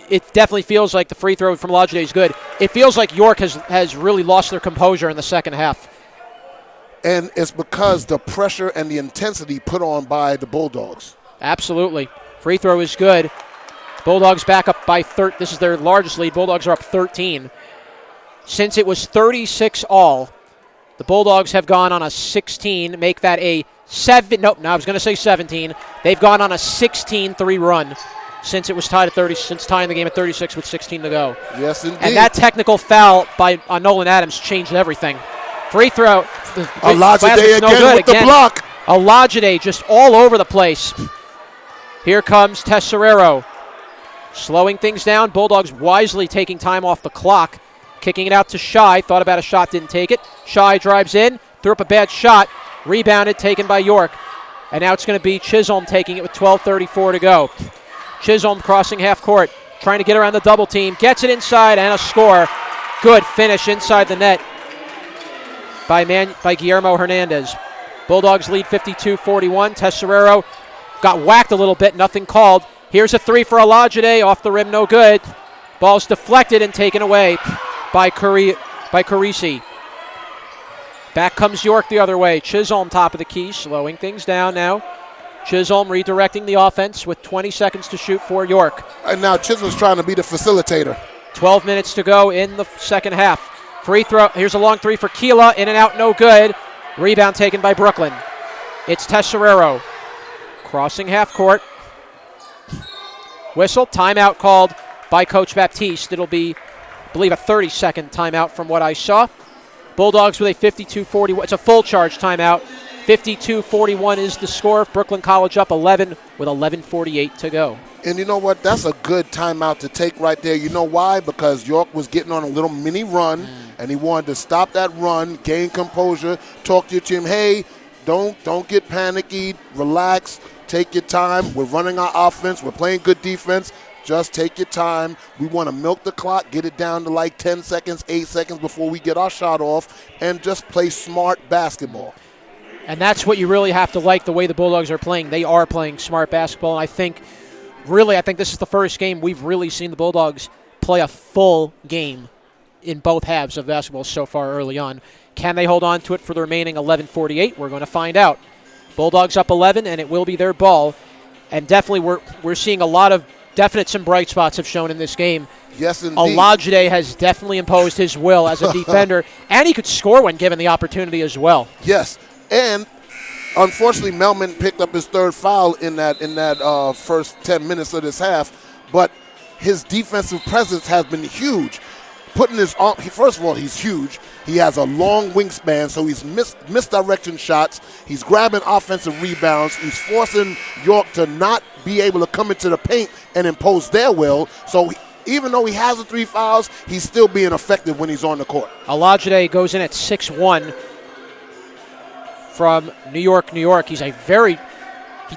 it definitely feels like the free throw from Olajide is good. It feels like York has really lost their composure in the second half. And it's because the pressure and the intensity put on by the Bulldogs. Absolutely. Free throw is good. Bulldogs back up by 13. This is their largest lead. Bulldogs are up 13. Since it was 36 all, the Bulldogs have gone on a 16, make that a 7. Nope, no, I was going to say 17. They've gone on a 16-3 run since it was tied at 30. Since tying the game at 36 with 16 to go. Yes, indeed. And that technical foul on Nolan Adams changed everything. Free throw. Olajide again with the block. Olajide just all over the place. Here comes Tesserero. Slowing things down. Bulldogs wisely taking time off the clock. Kicking it out to Shy. Thought about a shot, didn't take it. Shy drives in. Threw up a bad shot. Rebounded, taken by York. And now it's going to be Chisholm taking it with 12:34 to go. Chisholm crossing half court. Trying to get around the double team. Gets it inside and a score. Good finish inside the net by Guillermo Hernandez. Bulldogs lead 52-41. Tesserero got whacked a little bit. Nothing called. Here's a three for Olajide. Off the rim, no good. Ball's deflected and taken away by Carisi. Back comes York the other way. Chisholm top of the key, slowing things down now. Chisholm redirecting the offense with 20 seconds to shoot for York. And now Chisholm's trying to be the facilitator. 12 minutes to go in the second half. Free throw. Here's a long three for Keela. In and out, no good. Rebound taken by Brooklyn. It's Tesserero. Crossing half court. Whistle. Timeout called by Coach Baptiste. It'll be, I believe, a 30-second timeout from what I saw. Bulldogs with a 52-41. It's a full charge timeout. 52-41 is the score. Brooklyn College up 11 with 11:48 to go. And you know what? That's a good timeout to take right there. You know why? Because York was getting on a little mini run, and he wanted to stop that run, gain composure, talk to your team. Hey, don't get panicky. Relax. Take your time. We're running our offense. We're playing good defense. Just take your time. We want to milk the clock, get it down to like 10 seconds, 8 seconds before we get our shot off, and just play smart basketball. And that's what you really have to like, the way the Bulldogs are playing. They are playing smart basketball. And I think this is the first game we've really seen the Bulldogs play a full game in both halves of basketball so far early on. Can they hold on to it for the remaining 11:48? We're going to find out. Bulldogs up 11, and it will be their ball. And definitely we're seeing a lot of some bright spots have shown in this game. Yes, indeed. Olajide has definitely imposed his will as a defender, and he could score when given the opportunity as well. Yes, and unfortunately, Melman picked up his third foul in that first 10 minutes of this half, but his defensive presence has been huge. Putting his arm, first of all, he's huge. He has a long wingspan, so he's misdirection shots. He's grabbing offensive rebounds. He's forcing York to not be able to come into the paint and impose their will. So even though he has the 3 fouls, he's still being effective when he's on the court. Olajide goes in at 6'1". From New York. He's he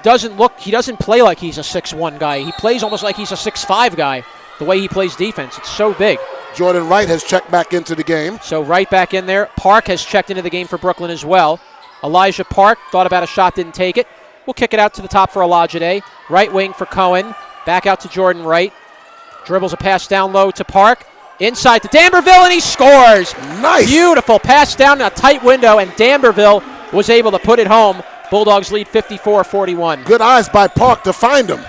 doesn't play like he's a 6'1" guy. He plays almost like he's a 6'5" guy, the way he plays defense. It's so big. Jordan Wright has checked back into the game. So Wright back in there. Park has checked into the game for Brooklyn as well. Elijah Park thought about a shot, didn't take it. We'll kick it out to the top for Olajide. Right wing for Cohen. Back out to Jordan Wright. Dribbles a pass down low to Park. Inside to Damberville, and he scores. Nice. Beautiful pass down in a tight window, and Damberville was able to put it home. Bulldogs lead 54-41. Good eyes by Park to find him.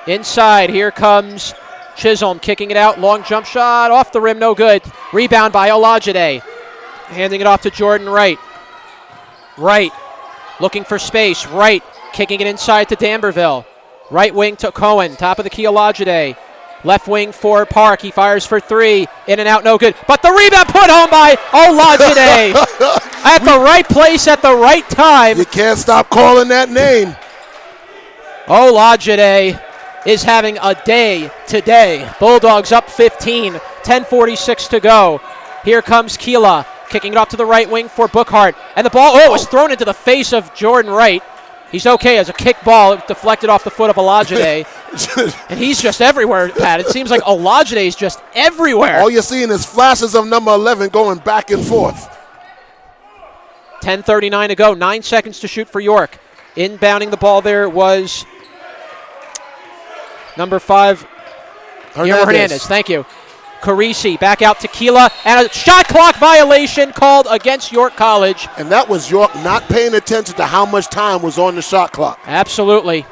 Inside, here comes Chisholm kicking it out. Long jump shot off the rim, no good. Rebound by Olajide. Handing it off to Jordan Wright. Wright looking for space. Wright kicking it inside to Damberville. Right wing to Cohen. Top of the key, Olajide. Left wing for Park. He fires for 3. In and out, no good. But the rebound put home by Olajide. At the right place at the right time. You can't stop calling that name. Olajide is having a day today. Bulldogs up 15. 10:46 to go. Here comes Keela. Kicking it off to the right wing for Bookhart. And the ball, was thrown into the face of Jordan Wright. He's okay as a kick ball. It deflected off the foot of Olajide. And he's just everywhere, Pat. It seems like Olajide is just everywhere. All you're seeing is flashes of number 11 going back and forth. 10:39 to go. 9 seconds to shoot for York. Inbounding the ball there was number 5. Hernandez, thank you. Carisi back out to Keela, and a shot clock violation called against York College. And that was York not paying attention to how much time was on the shot clock. Absolutely.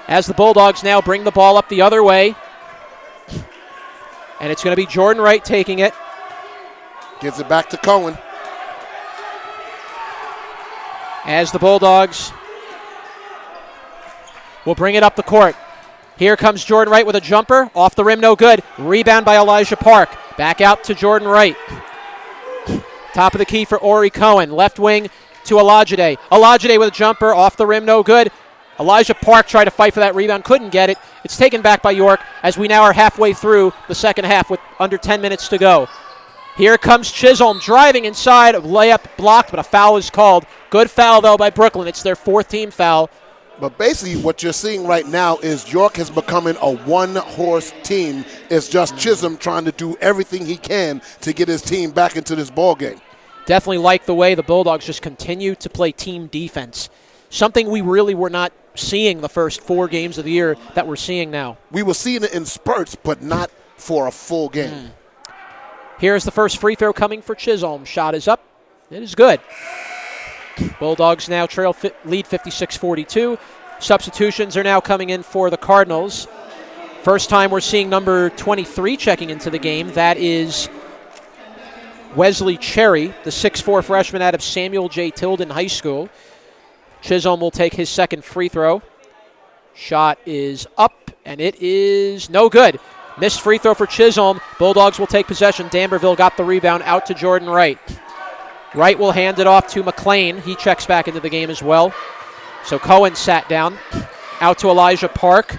As the Bulldogs now bring the ball up the other way. And it's going to be Jordan Wright taking it. Gives it back to Cohen. As the Bulldogs will bring it up the court. Here comes Jordan Wright with a jumper. Off the rim, no good. Rebound by Elijah Park. Back out to Jordan Wright. Top of the key for Ori Cohen. Left wing to Olajide. Olajide with a jumper. Off the rim, no good. Elijah Park tried to fight for that rebound. Couldn't get it. It's taken back by York as we now are halfway through the second half with under 10 minutes to go. Here comes Chisholm driving inside. Layup blocked, but a foul is called. Good foul, though, by Brooklyn. It's their fourth team foul. But basically what you're seeing right now is York is becoming a one-horse team. It's just Chisholm trying to do everything he can to get his team back into this ball game. Definitely like the way the Bulldogs just continue to play team defense. Something we really were not seeing the first 4 games of the year that we're seeing now. We were seeing it in spurts, but not for a full game. Here's the first free throw coming for Chisholm. Shot is up. It is good. Bulldogs now lead 56-42. Substitutions are now coming in for the Cardinals. First time we're seeing number 23 checking into the game. That is Wesley Cherry, the 6'4 freshman out of Samuel J. Tilden High School. Chisholm will take his second free throw. Shot is up, and it is no good. Missed free throw for Chisholm. Bulldogs will take possession. D'Amberville got the rebound out to Jordan Wright. Wright will hand it off to McLean. He checks back into the game as well. So Cohen sat down. Out to Elijah Park.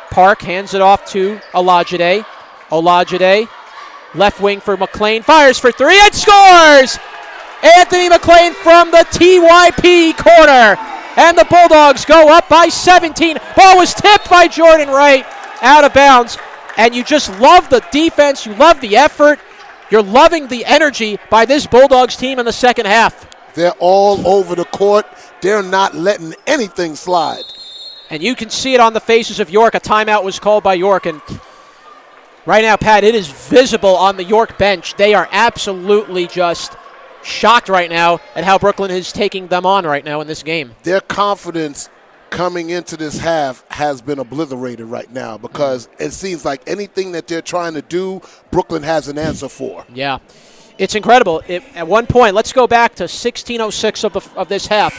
Park hands it off to Olajide. Olajide, left wing for McLean. Fires for 3 and scores! Anthony McLean from the TYP corner. And the Bulldogs go up by 17. Ball was tipped by Jordan Wright out of bounds. And you just love the defense. You love the effort. You're loving the energy by this Bulldogs team in the second half. They're all over the court. They're not letting anything slide. And you can see it on the faces of York. A timeout was called by York. And right now, Pat, it is visible on the York bench. They are absolutely just shocked right now at how Brooklyn is taking them on right now in this game. Their confidence coming into this half has been obliterated right now because it seems like anything that they're trying to do, Brooklyn has an answer for. Yeah, it's incredible. At one point, let's go back to 16:06 of this half.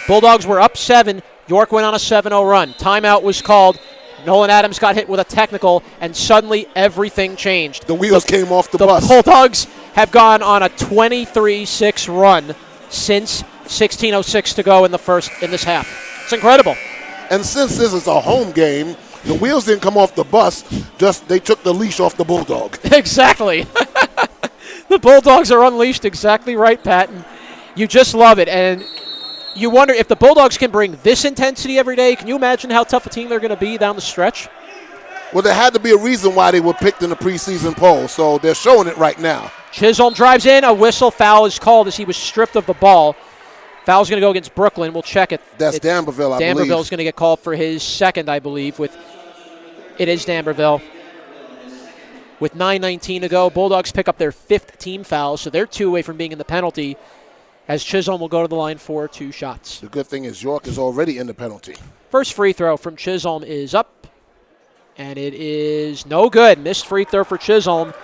Bulldogs were up 7. York went on a 7-0 run. Timeout was called. Nolan Adams got hit with a technical, and suddenly everything changed. The wheels came off the bus. The Bulldogs have gone on a 23-6 run since 16:06 to go in this half. It's incredible. And since this is a home game, the wheels didn't come off the bus, just they took the leash off the Bulldog. Exactly. The Bulldogs are unleashed exactly right, Patton. You just love it. And you wonder if the Bulldogs can bring this intensity every day. Can you imagine how tough a team they're going to be down the stretch? Well, there had to be a reason why they were picked in the preseason poll, so they're showing it right now. Chisholm drives in. A whistle foul is called as he was stripped of the ball. Foul's going to go against Brooklyn. We'll check it. That's D'Amberville, I believe. D'Amberville's going to get called for his second, I believe. It is D'Amberville. With 9:19 to go, Bulldogs pick up their 5th team foul, so they're 2 away from being in the penalty, as Chisholm will go to the line for 2 shots. The good thing is York is already in the penalty. First free throw from Chisholm is up, and it is no good. Missed free throw for Chisholm.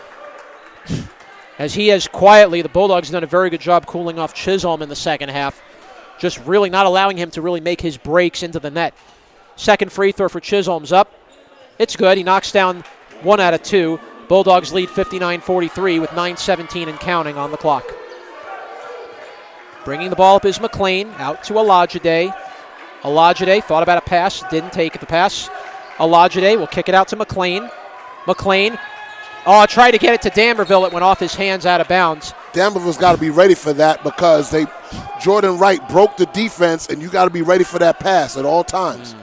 As he has quietly, the Bulldogs have done a very good job cooling off Chisholm in the second half, just really not allowing him to really make his breaks into the net. Second free throw for Chisholm's up. It's good. He knocks down 1 out of 2. Bulldogs lead 59-43 with 9:17 and counting on the clock. Bringing the ball up is McLean, out to Olajide. Olajide thought about a pass, didn't take the pass. Olajide will kick it out to McLean. McLean, tried to get it to D'Amberville. It went off his hands out of bounds. D'Amberville's got to be ready for that because Jordan Wright broke the defense, and you got to be ready for that pass at all times.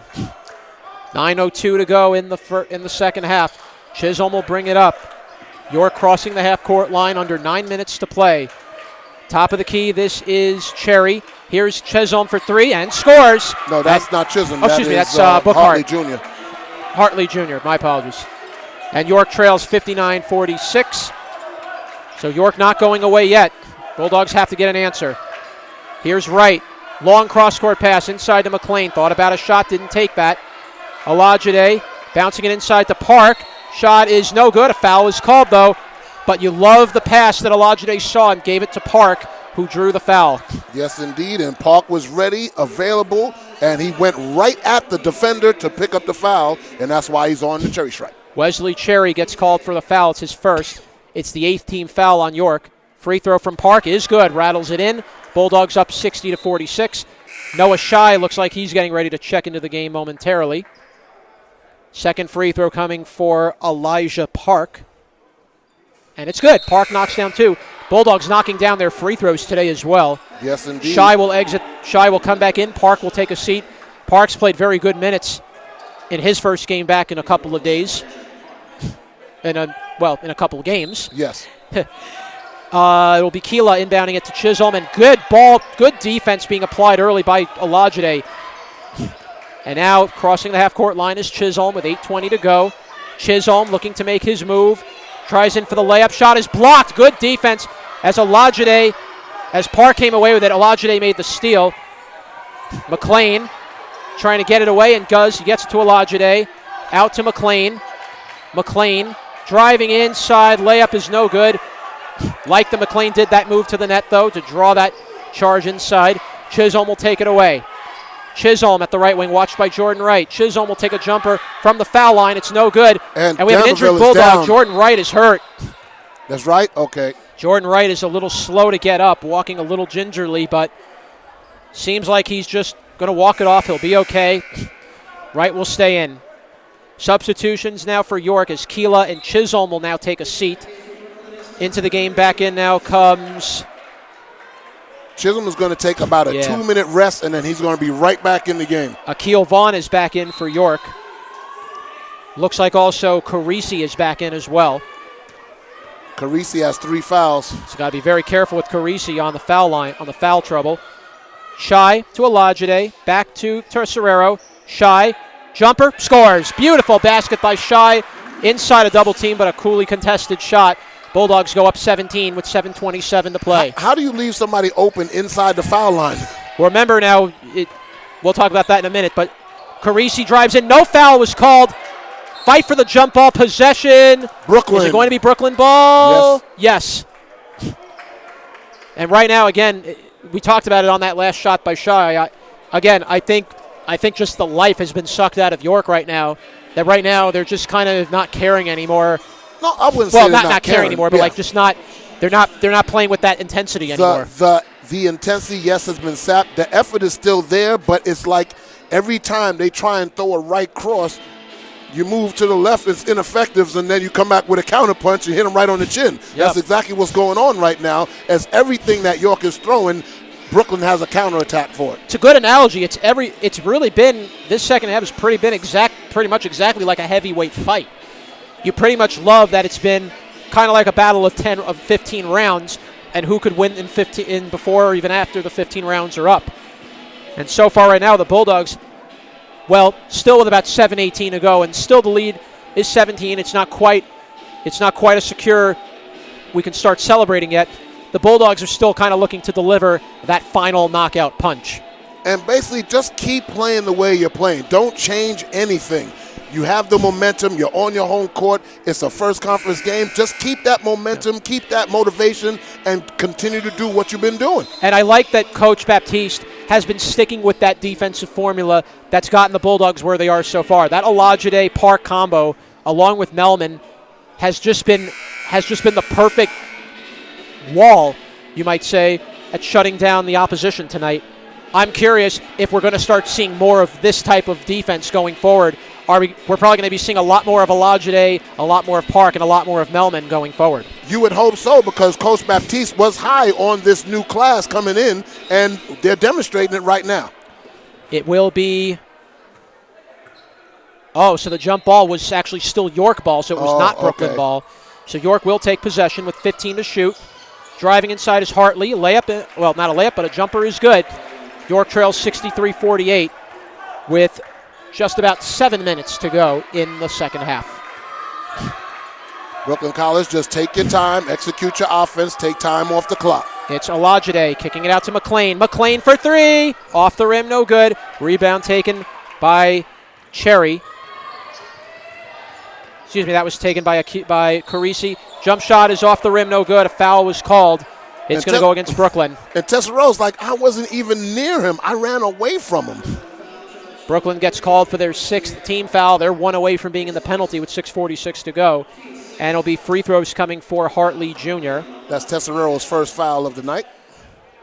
9:02 to go in the second half. Chisholm will bring it up. York crossing the half-court line under 9 minutes to play. Top of the key, this is Cherry. Here's Chisholm for 3 and scores. No, that's not Chisholm. Excuse me, that's Hartley Bookhart. Jr. Hartley Jr., my apologies. And York trails 59-46. So York not going away yet. Bulldogs have to get an answer. Here's Wright. Long cross-court pass inside to McLean. Thought about a shot, didn't take that. Olajide bouncing it inside to Park. Shot is no good. A foul is called, though. But you love the pass that Olajide saw and gave it to Park, who drew the foul. Yes, indeed. And Park was ready, available, and he went right at the defender to pick up the foul, and that's why he's on the cherry stripe. Wesley Cherry gets called for the foul. It's his first. It's the 8th team foul on York. Free throw from Park is good. Rattles it in. Bulldogs up 60-46. Noah Shy looks like he's getting ready to check into the game momentarily. Second free throw coming for Elijah Park. And it's good. Park knocks down 2. Bulldogs knocking down their free throws today as well. Yes, indeed. Shy will exit. Shy will come back in. Park will take a seat. Park's played very good minutes in his first game back in a couple of days. In a couple of games. Yes. It'll be Keela inbounding it to Chisholm, and good ball, good defense being applied early by Olajide. And now crossing the half-court line is Chisholm with 8:20 to go. Chisholm looking to make his move. Tries in for the layup. Shot is blocked. Good defense as Olajide, as Park came away with it. Olajide made the steal. McLean trying to get it away, and he gets it to Olajide. Out to McLean. McLean driving inside. Layup is no good. Like the McLean did that move to the net, though, to draw that charge inside. Chisholm will take it away. Chisholm at the right wing, watched by Jordan Wright. Chisholm will take a jumper from the foul line. It's no good. And we have an injured Bulldog. Down. Jordan Wright is hurt. That's right? Okay. Jordan Wright is a little slow to get up, walking a little gingerly, but seems like he's just going to walk it off. He'll be okay. Wright will stay in. Substitutions now for York as Keela and Chisholm will now take a seat. Into the game, back in now comes... Chisholm is going to take about a 2-minute rest, and then he's going to be right back in the game. Akil Vaughn is back in for York. Looks like also Carisi is back in as well. Carisi has 3 fouls. So got to be very careful with Carisi on the foul line, on the foul trouble. Shy to Olajide, back to Tercerero. Shy, jumper, scores. Beautiful basket by Shy. Inside a double team, but a coolly contested shot. Bulldogs go up 17 with 7:27 to play. How do you leave somebody open inside the foul line? Well, remember now, we'll talk about that in a minute, but Carisi drives in. No foul was called. Fight for the jump ball possession. Brooklyn. Is it going to be Brooklyn ball? Yes. And right now, again, we talked about it on that last shot by Shy. I think just the life has been sucked out of York right now. That right now they're just kind of not caring anymore. No, I wouldn't say not caring anymore, but like just not. They're not playing with that intensity anymore. The intensity, yes, has been sapped. The effort is still there, but it's like every time they try and throw a right cross, you move to the left, it's ineffective, and then you come back with a counter punch and hit them right on the chin. Yep. That's exactly what's going on right now. As everything that York is throwing, Brooklyn has a counterattack for it. It's a good analogy. It's really been, this second half has pretty much exactly like a heavyweight fight. You pretty much love that it's been kind of like a battle of 15 rounds, and who could win in before or even after the 15 rounds are up. And so far right now, the Bulldogs, well, still with about 7:18 to go, and still the lead is 17. It's not quite a secure, we can start celebrating yet. The Bulldogs are still kind of looking to deliver that final knockout punch. And basically just keep playing the way you're playing. Don't change anything. You have the momentum. You're on your home court. It's a first conference game. Just keep that momentum, keep that motivation, and continue to do what you've been doing. And I like that Coach Baptiste has been sticking with that defensive formula that's gotten the Bulldogs where they are so far. That Olajide-Park combo, along with Melman, has just been the perfect wall, you might say, at shutting down the opposition tonight. I'm curious if we're going to start seeing more of this type of defense going forward. We're probably going to be seeing a lot more of Olajide, a lot more of Park, and a lot more of Melman going forward. You would hope so, because Coach Baptiste was high on this new class coming in, and they're demonstrating it right now. It will be... Oh, so the jump ball was actually still York ball, so it was not Brooklyn ball. So York will take possession with 15 to shoot. Driving inside is Hartley. Layup, well, not a layup, but a jumper is good. York trails 63-48 with just about 7 minutes to go in the second half. Brooklyn College, just take your time, execute your offense, take time off the clock. It's Olajide kicking it out to McLean. McLean for three. Off the rim, no good. Rebound taken by Cherry. Excuse me, that was taken by Carisi. Jump shot is off the rim, no good. A foul was called. It's going to go against Brooklyn. And Tessero's like, I wasn't even near him. I ran away from him. Brooklyn gets called for their 6th team foul. They're 1 away from being in the penalty with 6:46 to go. And it'll be free throws coming for Hartley Jr. That's Tessero's first foul of the night.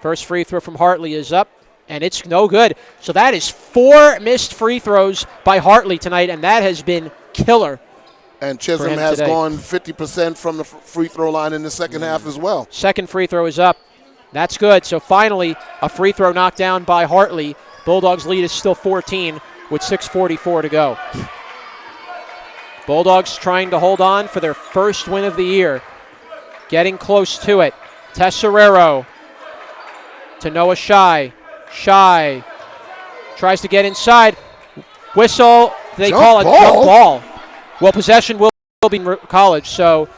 First free throw from Hartley is up, and it's no good. So that is 4 missed free throws by Hartley tonight, and that has been killer. And Chisholm has gone 50% from the free throw line in the second half as well. Second free throw is up. That's good. So finally, a free throw knocked down by Hartley. Bulldogs' lead is still 14 with 6:44 to go. Bulldogs trying to hold on for their first win of the year. Getting close to it. Tesserero to Noah Shy. Shy tries to get inside. Whistle. They call it jump ball. Well, possession will be College, so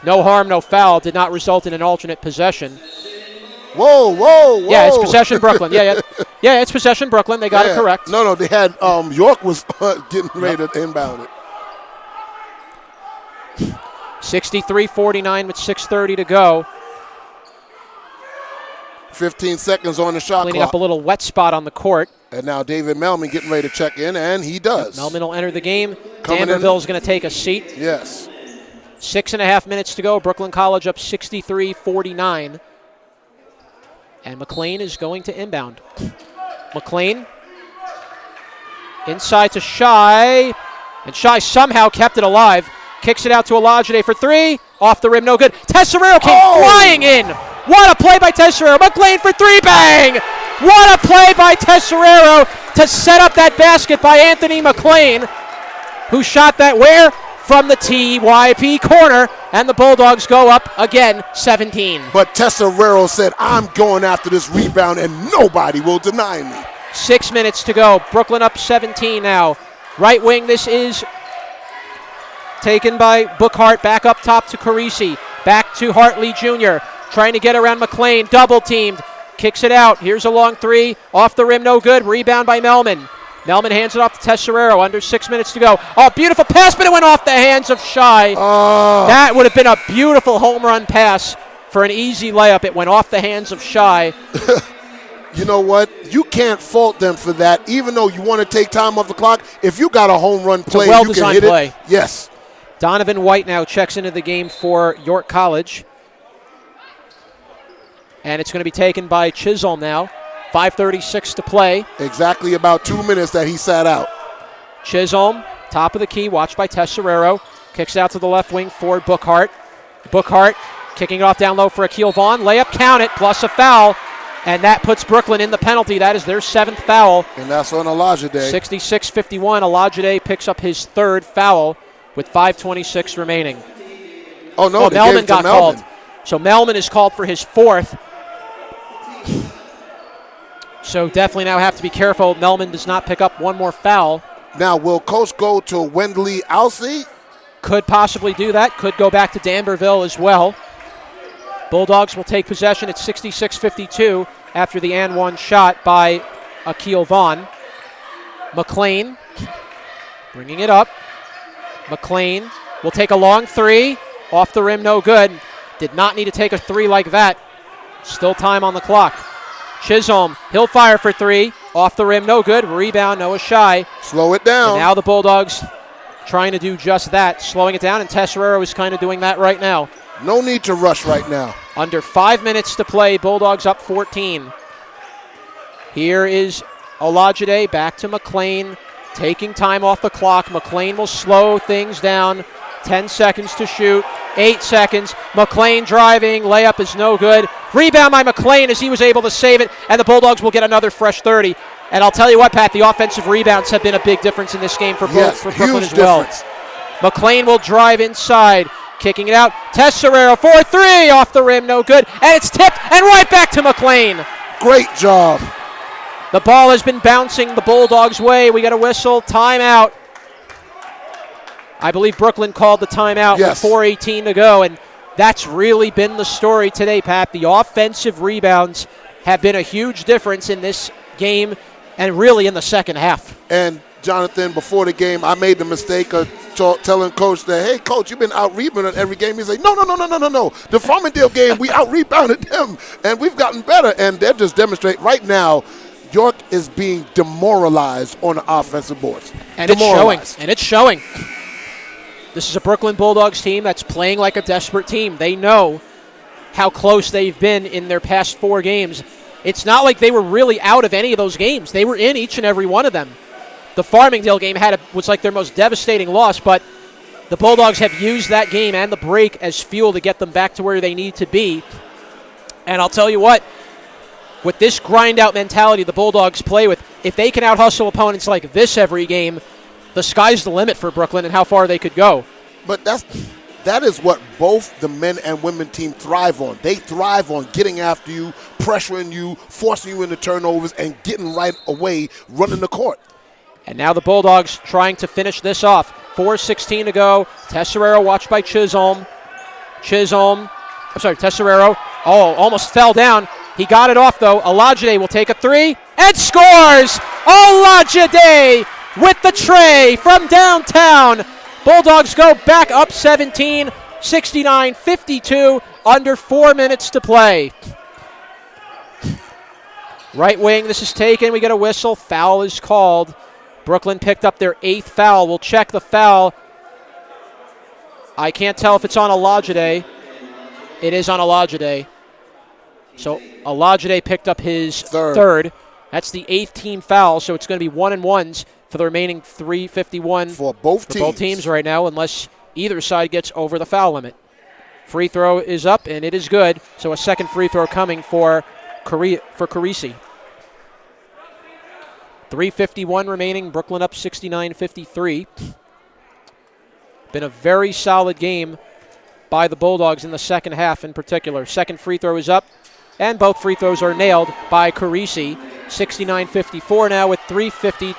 no harm, no foul. Did not result in an alternate possession. Whoa, whoa, whoa. Yeah, it's possession Brooklyn. Yeah, it's possession Brooklyn. They got it correct. No, they had York was getting ready to inbound it. 63-49 with 6:30 to go. 15 seconds on the shot Cleaning clock. up a little wet spot on the court. And now David Melman getting ready to check in, and he does. Melman will enter the game. Coming Danville's going to take a seat. Yes. 6.5 minutes to go. Brooklyn College up 63-49. And McLean is going to inbound. McLean inside to Shy. And Shy somehow kept it alive. Kicks it out to Olajide for three. Off the rim, no good. Tesserero came flying in. What a play by Tesserero. McLean for three, bang! What a play by Tesserero to set up that basket by Anthony McLean, who shot that where? From the TYP corner, and the Bulldogs go up again, 17. But Tesserero said, I'm going after this rebound, and nobody will deny me. 6 minutes to go. Brooklyn up 17 now. Right wing, this is taken by Bookhart. Back up top to Carisi. Back to Hartley Jr. Trying to get around McLean. Double teamed. Kicks it out. Here's a long three. Off the rim, no good. Rebound by Melman. Melman hands it off to Tesserero. Under 6 minutes to go. Oh, beautiful pass, but it went off the hands of Shy. That would have been a beautiful home run pass for an easy layup. It went off the hands of Shy. You know what? You can't fault them for that, even though you want to take time off the clock. If you got a home run play, you can hit it. Yes. Donovan White now checks into the game for York College. And it's going to be taken by Chisholm now. 5:36 to play. Exactly about 2 minutes that he sat out. Chisholm, top of the key, watched by Tesserero. Kicks out to the left wing for Bookhart. Bookhart kicking it off down low for Akil Vaughn. Layup, count it, plus a foul. And that puts Brooklyn in the penalty. That is their 7th foul. And that's on Olajide. 66-51. Olajide picks up his 3rd foul with 5:26 remaining. Oh, no, Melman got called. So Melman is called for his 4th. So definitely now have to be careful. Melman does not pick up one more foul. Now, will Coach go to Wendley Alcee? Could possibly do that. Could go back to Danville as well. Bulldogs will take possession at 66-52 after the and one shot by Akil Vaughn. McLean bringing it up. McLean will take a long three. Off the rim, no good. Did not need to take a three like that. Still time on the clock. Chisholm, he'll fire for three. Off the rim, no good. Rebound, Noah Shy. Slow it down. And now the Bulldogs trying to do just that, slowing it down, and Tesserero is kind of doing that right now. No need to rush right now. Under 5 minutes to play, Bulldogs up 14. Here is Olajide, back to McLean, taking time off the clock. McLean will slow things down. 10 seconds to shoot, 8 seconds. McLean driving, layup is no good. Rebound by McLean as he was able to save it, and the Bulldogs will get another fresh 30. And I'll tell you what, Pat, the offensive rebounds have been a big difference in this game for Brooklyn as well. Difference. McLean will drive inside, kicking it out. Tesserero for three, off the rim, no good. And it's tipped, and right back to McLean. Great job. The ball has been bouncing the Bulldogs' way. We got a whistle. Timeout. I believe Brooklyn called the timeout Yes. with 4:18 to go, and that's really been the story today, Pat. The offensive rebounds have been a huge difference in this game and really in the second half. And Jonathan, before the game, I made the mistake of telling Coach that, hey, Coach, you've been out-rebounded every game. He's like, no. The Farmingdale game, we out-rebounded them, and we've gotten better. And they're just demonstrating right now, York is being demoralized on the offensive boards. And it's showing. This is a Brooklyn Bulldogs team that's playing like a desperate team. They know how close they've been in their past 4 games. It's not like they were really out of any of those games. They were in each and every one of them. The Farmingdale game was like their most devastating loss, but the Bulldogs have used that game and the break as fuel to get them back to where they need to be. And I'll tell you what, with this grind-out mentality the Bulldogs play with, if they can out-hustle opponents like this every game, the sky's the limit for Brooklyn and how far they could go. But that is what both the men and women team thrive on. They thrive on getting after you, pressuring you, forcing you into turnovers, and getting right away, running the court. And now the Bulldogs trying to finish this off. 4:16 to go. Tesserero watched by Tesserero. Oh, almost fell down. He got it off, though. Olajide will take a 3 and scores! Olajide with the tray from downtown. Bulldogs go back up 17, 69-52, under 4 minutes to play. Right wing, this is taken. We get a whistle. Foul is called. Brooklyn picked up their 8th foul. We'll check the foul. I can't tell if it's on Olajide. It is on Olajide. So Olajide picked up his third. That's the 8th team foul, so it's going to be 1-and-1s for the remaining 3:51 for both teams right now, unless either side gets over the foul limit. Free throw is up, and it is good. So a second free throw coming for Carisi. 3:51 remaining. Brooklyn up 69-53. Been a very solid game by the Bulldogs in the second half in particular. Second free throw is up, and both free throws are nailed by Carisi. 69-54 now with 3:50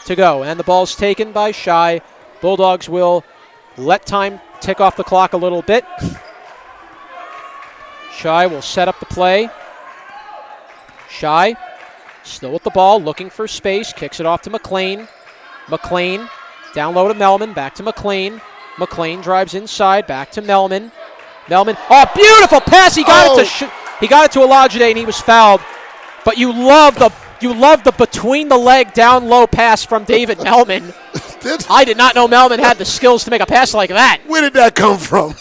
to go. And the ball's taken by Shai. Bulldogs will let time tick off the clock a little bit. Shai will set up the play. Shai still with the ball, looking for space. Kicks it off to McLean. McLean down low to Melman. Back to McLean. McLean drives inside. Back to Melman. Melman. Oh, beautiful pass. He got it to Olajide, and he was fouled. But you love the between the leg down low pass from David Melman. I did not know Melman had the skills to make a pass like that. Where did that come from?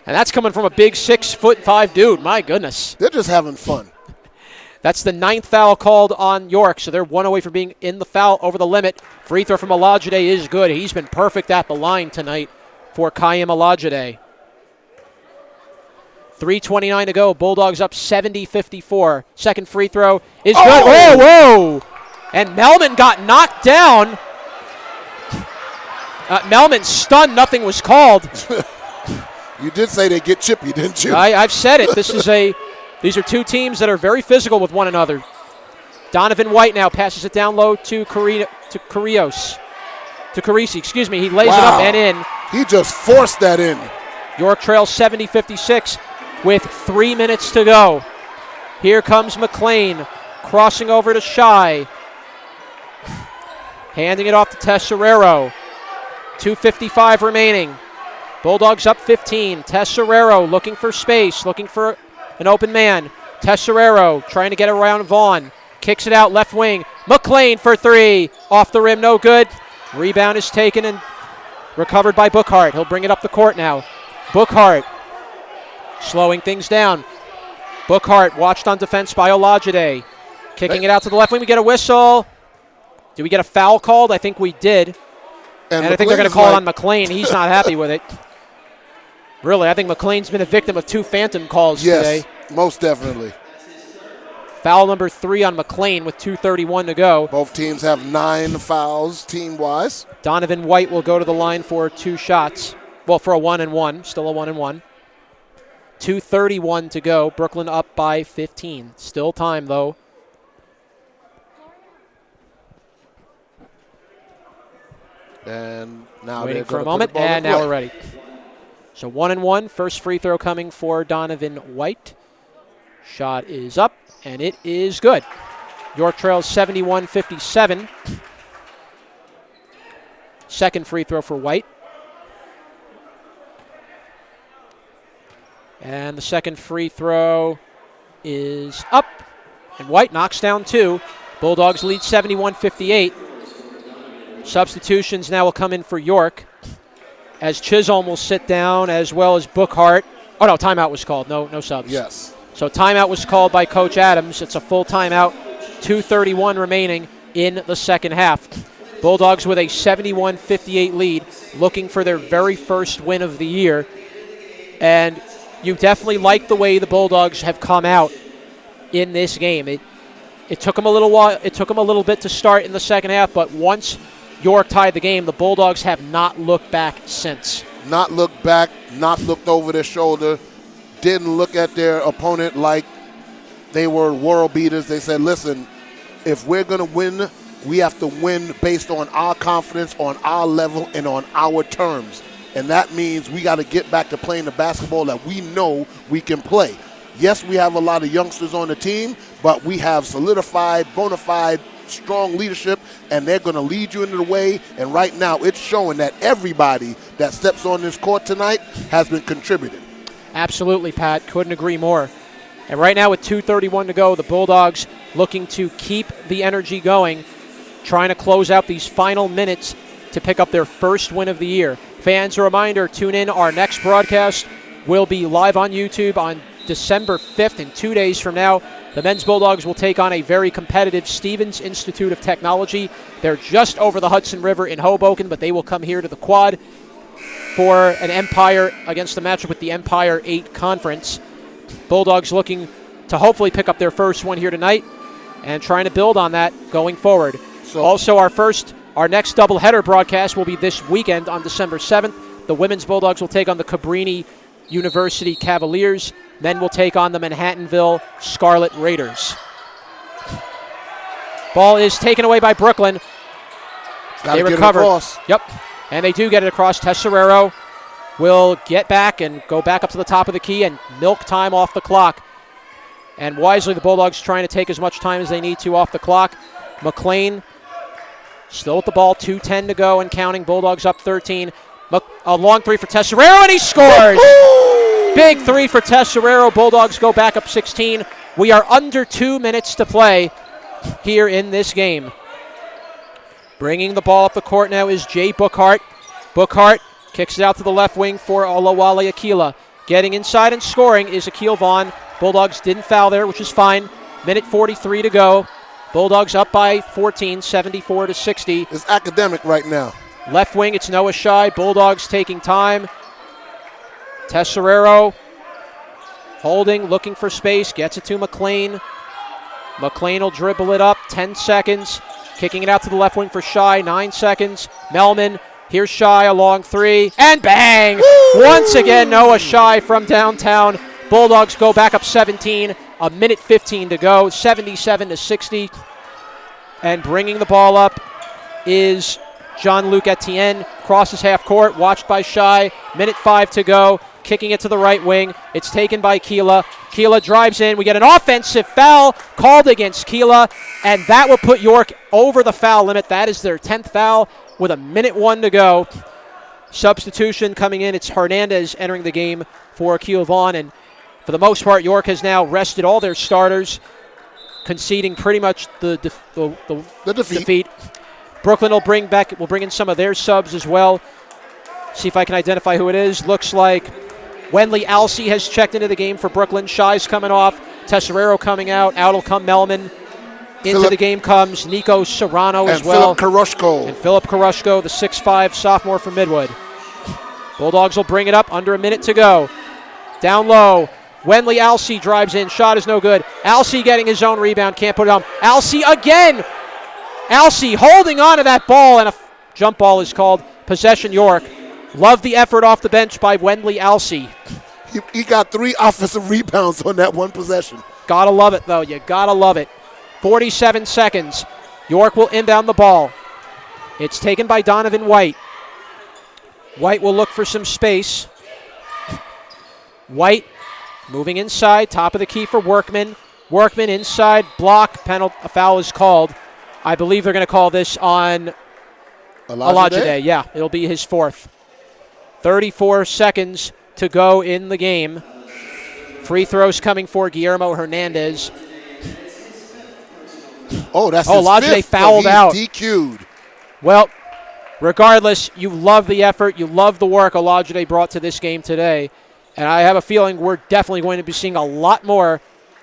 And that's coming from a big 6'5" dude. My goodness. They're just having fun. That's the 9th foul called on York, so they're 1 away from being in the foul over the limit. Free throw from Olajide is good. He's been perfect at the line tonight for Kayim Olajide. 3:29 to go. Bulldogs up 70-54. Second free throw is good. Whoa! And Melman got knocked down. Melman stunned. Nothing was called. You did say they get chippy, didn't you? I've said it. These are two teams that are very physical with one another. Donovan White now passes it down low to Carisi. He lays it up and in. He just forced that in. York trails 70-56 with 3 minutes to go. Here comes McLean crossing over to Shai. Handing it off to Tesserero. 2:55 remaining. Bulldogs up 15. Tesserero looking for space, looking for an open man. Tesserero trying to get around Vaughn. Kicks it out left wing. McLean for 3. Off the rim, no good. Rebound is taken and recovered by Bookhart. He'll bring it up the court now. Bookhart slowing things down. Bookhart watched on defense by Olajide. Kicking it out to the left wing. We get a whistle. Did we get a foul called? I think we did. And I think they're going to call it on McLean. He's not happy with it. Really, I think McLean's been a victim of 2 phantom calls today. Yes, most definitely. Foul number 3 on McLean with 2:31 to go. Both teams have 9 fouls team-wise. Donovan White will go to the line for 2 shots. Well, for a 1-and-1. Still a 1-and-1. 2:31 to go. Brooklyn up by 15. Still time, though. And now Waiting they're for a gonna put moment, the ball in and now play. we're ready. So 1-1. First free throw coming for Donovan White. Shot is up, and it is good. York trails 71-57. Second free throw for White. And the second free throw is up, and White knocks down 2. Bulldogs lead 71-58. Substitutions now will come in for York, as Chisholm will sit down, as well as Bookhart. Oh, no, timeout was called. No subs. Yes. So timeout was called by Coach Adams. It's a full timeout. 2:31 remaining in the second half. Bulldogs with a 71-58 lead, looking for their very first win of the year. And you definitely like the way the Bulldogs have come out in this game. It took them a little while. It took them a little bit to start in the second half, but once York tied the game, the Bulldogs have not looked back since. Not looked back, not looked over their shoulder, didn't look at their opponent like they were world beaters. They said, listen, if we're going to win, we have to win based on our confidence, on our level, and on our terms. And that means we got to get back to playing the basketball that we know we can play. Yes, we have a lot of youngsters on the team, but we have solidified, bona fide, strong leadership, and they're going to lead you into the way. And right now, it's showing that everybody that steps on this court tonight has been contributing. Absolutely, Pat. Couldn't agree more. And right now, with 2:31 to go, the Bulldogs looking to keep the energy going, trying to close out these final minutes to pick up their first win of the year. Fans, a reminder, tune in. Our next broadcast will be live on YouTube on December 5th, in 2 days from now. The men's Bulldogs will take on a very competitive Stevens Institute of Technology. They're just over the Hudson River in Hoboken, but they will come here to the Quad for an Empire against the matchup with the Empire 8 Conference. Bulldogs looking to hopefully pick up their first one here tonight and trying to build on that going forward. So also, our next doubleheader broadcast will be this weekend on December 7th. The women's Bulldogs will take on the Cabrini University Cavaliers. Men will take on the Manhattanville Scarlet Raiders. Ball is taken away by Brooklyn. They recover. Yep, and they do get it across. Tesserero will get back and go back up to the top of the key and milk time off the clock. And wisely, the Bulldogs trying to take as much time as they need to off the clock. McLean still with the ball, 2:10 to go and counting. Bulldogs up 13. A long three for Tesserero, and he scores! Big three for Tesserero. Bulldogs go back up 16. We are under 2 minutes to play here in this game. Bringing the ball up the court now is Jay Bookhart. Bookhart kicks it out to the left wing for Olawale Akila. Getting inside and scoring is Akil Vaughn. Bulldogs didn't foul there, which is fine. Minute 43 to go. Bulldogs up by 14, 74-60. It's academic right now. Left wing, it's Noah Shai. Bulldogs taking time. Tesserero holding, looking for space, gets it to McLean. McLean will dribble it up, 10 seconds. Kicking it out to the left wing for Shai, 9 seconds. Melman, here's Shai, a long three, and bang! Woo! Once again, Noah Shai from downtown. Bulldogs go back up 17, a minute 15 to go, 77-60. And bringing the ball up is Jean-Luc Etienne. Crosses half court, watched by Shai. Minute 5 to go. Kicking it to the right wing. It's taken by Keela. Keela drives in. We get an offensive foul called against Keela, and that will put York over the foul limit. That is their 10th foul with a minute 1 to go. Substitution coming in. It's Hernandez entering the game for Akil Vaughn, and for the most part, York has now rested all their starters, conceding pretty much the defeat. Brooklyn will bring in some of their subs as well. See if I can identify who it is. Looks like Wendley Alcee has checked into the game for Brooklyn. Shai's coming off. Tesserero coming out. Out will come Melman. Into the game comes Nico Serrano as well. And Philip Karushko, the 6'5 sophomore from Midwood. Bulldogs will bring it up. Under a minute to go. Down low. Wendley Alcee drives in. Shot is no good. Alcee getting his own rebound. Can't put it on. Alcee again. Alcee holding on to that ball, and a jump ball is called. Possession York. Love the effort off the bench by Wendley Alcee. He got 3 offensive rebounds on that one possession. Gotta love it, though. You gotta love it. 47 seconds. York will inbound the ball. It's taken by Donovan White. White will look for some space. White moving inside, top of the key for Workman. Workman inside, block, penalty, a foul is called. I believe they're going to call this on Olajide. Yeah, it'll be his fourth. 34 seconds to go in the game. Free throws coming for Guillermo Hernandez. Oh, that's his Olajide fifth, fouled out. DQ'd. Well, regardless, you love the effort, you love the work Olajide brought to this game today, and I have a feeling we're definitely going to be seeing a lot more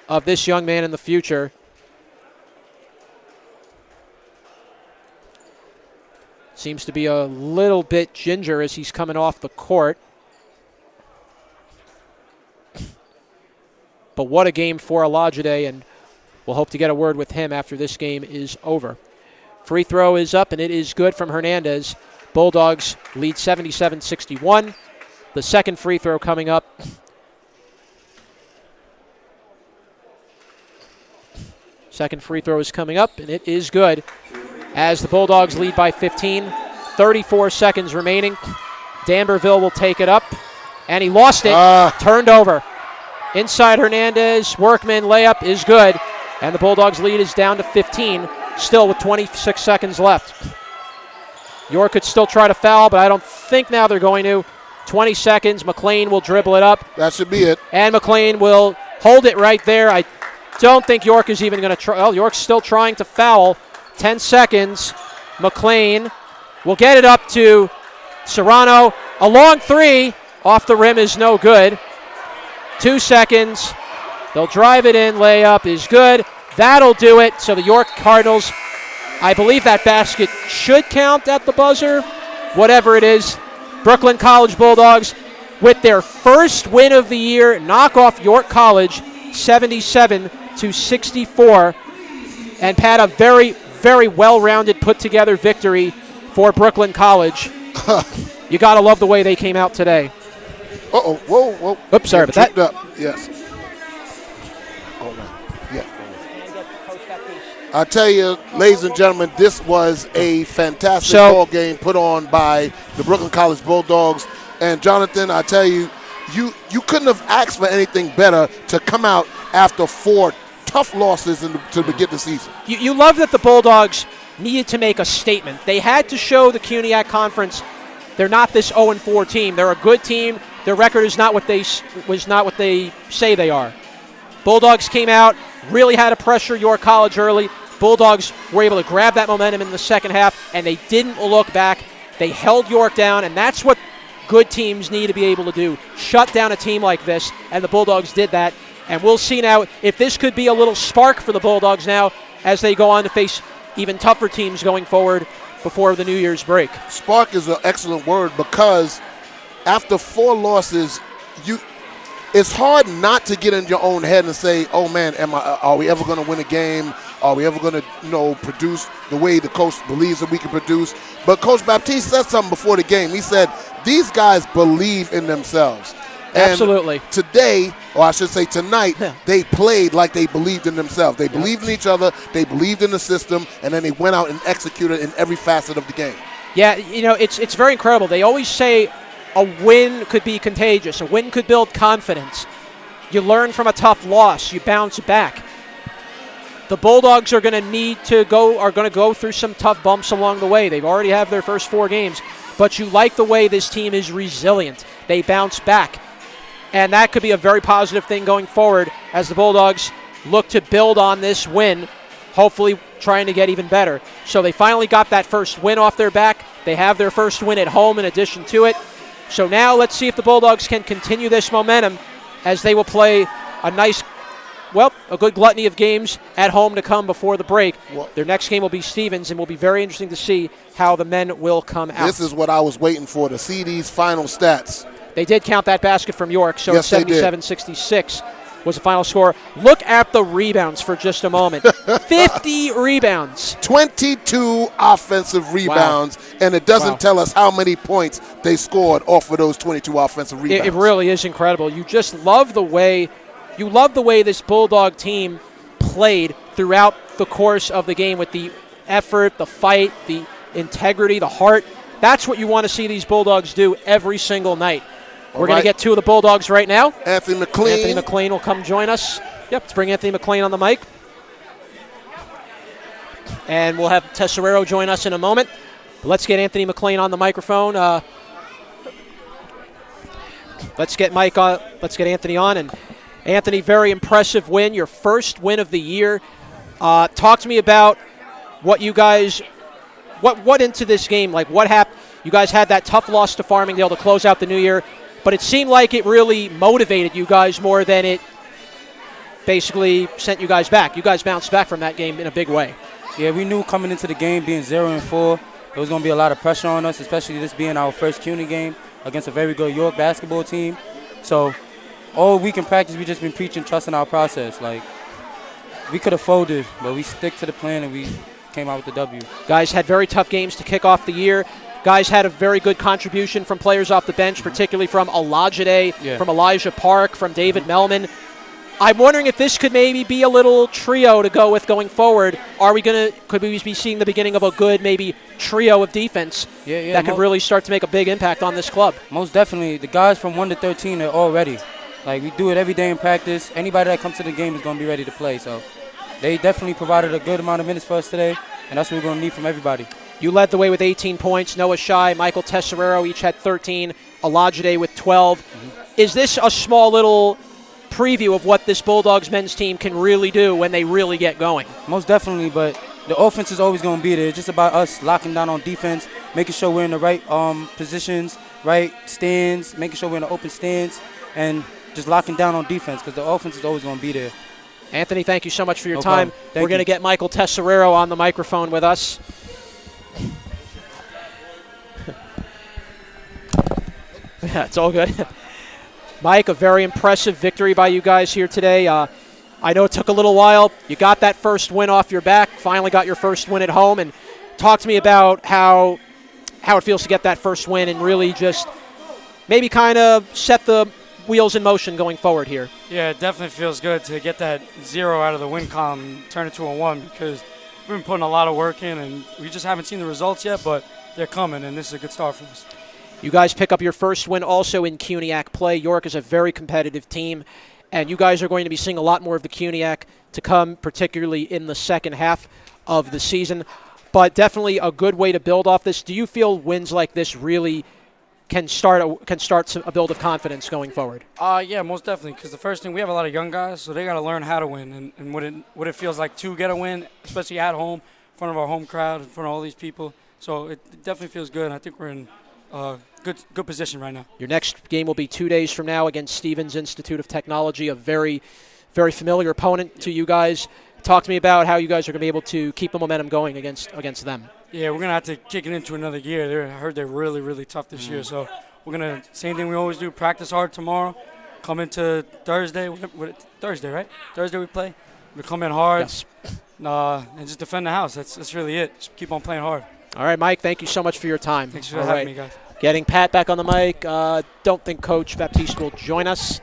of this young man in the future. Seems to be a little bit ginger as he's coming off the court. But what a game for Olajide, and we'll hope to get a word with him after this game is over. Free throw is up, and it is good from Hernandez. Bulldogs lead 77-61. The second free throw coming up. Second free throw is coming up, and it is good. As the Bulldogs lead by 15, 34 seconds remaining. Danberville will take it up, and he lost it. Turned over. Inside Hernandez, Workman, layup is good, and the Bulldogs lead is down to 15, still with 26 seconds left. York could still try to foul, but I don't think now they're going to. 20 seconds, McLean will dribble it up. That should be it. And McLean will hold it right there. I don't think York is even going to try. Well, York's still trying to foul. 10 seconds. McLean will get it up to Serrano. A long three. Off the rim is no good. 2 seconds. They'll drive it in. Layup is good. That'll do it. So the York Cardinals, I believe that basket should count at the buzzer. Whatever it is. Brooklyn College Bulldogs with their first win of the year knock off York College 77-64 and had a very, very well-rounded, put-together victory for Brooklyn College. You got to love the way they came out today. Uh-oh, whoa. Oops, sorry about that. Up. Yes. All right. Yeah. I tell you, ladies and gentlemen, this was a fantastic ball game put on by the Brooklyn College Bulldogs. And Jonathan, I tell you, you couldn't have asked for anything better to come out after 4 tough losses to begin the season. You love that the Bulldogs needed to make a statement. They had to show the CUNYAC Conference they're not this 0-4 team. They're a good team. Their record is not what they say they are. Bulldogs came out, really had to pressure York College early. Bulldogs were able to grab that momentum in the second half, and they didn't look back. They held York down, and that's what good teams need to be able to do. Shut down a team like this, and the Bulldogs did that. And we'll see now if this could be a little spark for the Bulldogs now as they go on to face even tougher teams going forward before the New Year's break. Spark is an excellent word because after 4 losses, it's hard not to get in your own head and say, oh, man, are we ever going to win a game? Are we ever going to, produce the way the coach believes that we can produce? But Coach Baptiste said something before the game. He said, these guys believe in themselves. And absolutely. Today, or I should say tonight, they played like they believed in themselves. They believed in each other, they believed in the system, and then they went out and executed in every facet of the game. Yeah, it's very incredible. They always say a win could be contagious. A win could build confidence. You learn from a tough loss. You bounce back. The Bulldogs are going to go through some tough bumps along the way. They've already have their first 4 games, but you like the way this team is resilient. They bounce back. And that could be a very positive thing going forward as the Bulldogs look to build on this win, hopefully trying to get even better. So they finally got that first win off their back. They have their first win at home in addition to it. So now let's see if the Bulldogs can continue this momentum as they will play a good gluttony of games at home to come before the break. Their next game will be Stevens, and will be very interesting to see how the men will come out. This is what I was waiting for, to see these final stats. They did count that basket from York, so yes, it's 77-66 was the final score. Look at the rebounds for just a moment. 50 rebounds. 22 offensive rebounds, wow. And it doesn't tell us how many points they scored off of those 22 offensive rebounds. It really is incredible. You just love the way this Bulldog team played throughout the course of the game with the effort, the fight, the integrity, the heart. That's what you want to see these Bulldogs do every single night. We're going to get two of the Bulldogs right now. Anthony McLean. Anthony McLean will come join us. Yep, let's bring Anthony McLean on the mic. And we'll have Tesserero join us in a moment. Let's get Anthony McLean on the microphone. Let's get Mike on. Let's get Anthony on. And Anthony, very impressive win, your first win of the year. Talk to me about what you guys, what into this game, like what happened. You guys had that tough loss to Farmingdale to close out the new year, but it seemed like it really motivated you guys more than it basically sent you guys back. You guys bounced back from that game in a big way. Yeah, we knew coming into the game being 0-4, there was going to be a lot of pressure on us, especially this being our first CUNY game against a very good York basketball team. So all week in practice, we just been preaching trust in our process. Like, we could have folded, but we stick to the plan and we came out with the W. Guys had very tough games to kick off the year. Guys had a very good contribution from players off the bench, particularly from Olajide, from Elijah Park, from David Melman. I'm wondering if this could maybe be a little trio to go with going forward. Could we be seeing the beginning of a good maybe trio of defense that could really start to make a big impact on this club? Most definitely. The guys from 1 to 13 are all ready. Like, we do it every day in practice. Anybody that comes to the game is going to be ready to play. So they definitely provided a good amount of minutes for us today, and that's what we're going to need from everybody. You led the way with 18 points. Noah Shai, Michael Tesserero each had 13. Olajide with 12. Is this a small little preview of what this Bulldogs men's team can really do when they really get going? Most definitely, but the offense is always going to be there. It's just about us locking down on defense, making sure we're in the right positions, right stands, making sure we're in the open stands, and just locking down on defense because the offense is always going to be there. Anthony, thank you so much for your time. We're going to get Michael Tesserero on the microphone with us. Yeah, it's all good. Mike, a very impressive victory by you guys here today. I know it took a little while. You got that first win off your back, finally got your first win at home. And talk to me about how it feels to get that first win and really just maybe kind of set the wheels in motion going forward here. Yeah, it definitely feels good to get that 0 out of the win column and turn it to a 1 because we've been putting a lot of work in and we just haven't seen the results yet, but they're coming, and this is a good start for us. You guys pick up your first win also in CUNYAC play. York is a very competitive team, and you guys are going to be seeing a lot more of the CUNYAC to come, particularly in the second half of the season. But definitely a good way to build off this. Do you feel wins like this really can start a build of confidence going forward? Yeah, most definitely, because the first thing, we have a lot of young guys, so they got to learn how to win and what it feels like to get a win, especially at home, in front of our home crowd, in front of all these people. So it definitely feels good, and I think we're in good position right now. Your next game will be 2 days from now against Stevens Institute of Technology, a very, very familiar opponent to you guys. Talk to me about how you guys are going to be able to keep the momentum going against them. Yeah, we're going to have to kick it into another gear. I heard they're really, really tough this year. So we're going to, same thing we always do, practice hard tomorrow, come into Thursday. Thursday, right? Thursday we play. We come in hard and just defend the house. That's really it. Just keep on playing hard. All right, Mike, thank you so much for your time. Thanks for having me, guys. Getting Pat back on the mic. Don't think Coach Baptiste will join us.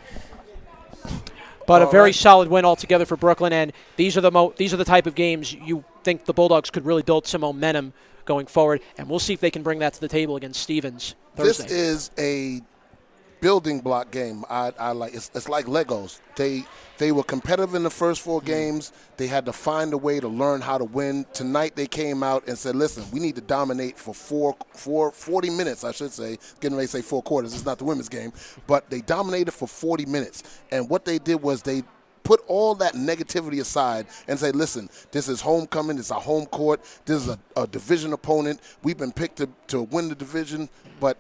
But a very solid win altogether for Brooklyn, and these are the type of games you think the Bulldogs could really build some momentum going forward, and we'll see if they can bring that to the table against Stevens Thursday. This is a building block game. I like it's like Legos. They were competitive in the first 4 games. They had to find a way to learn how to win. Tonight they came out and said, listen, we need to dominate for 40 minutes, I should say. Getting ready to say 4 quarters. It's not the women's game. But they dominated for 40 minutes. And what they did was they put all that negativity aside and say, listen, this is homecoming. It's our home court. This is a division opponent. We've been picked to win the division, but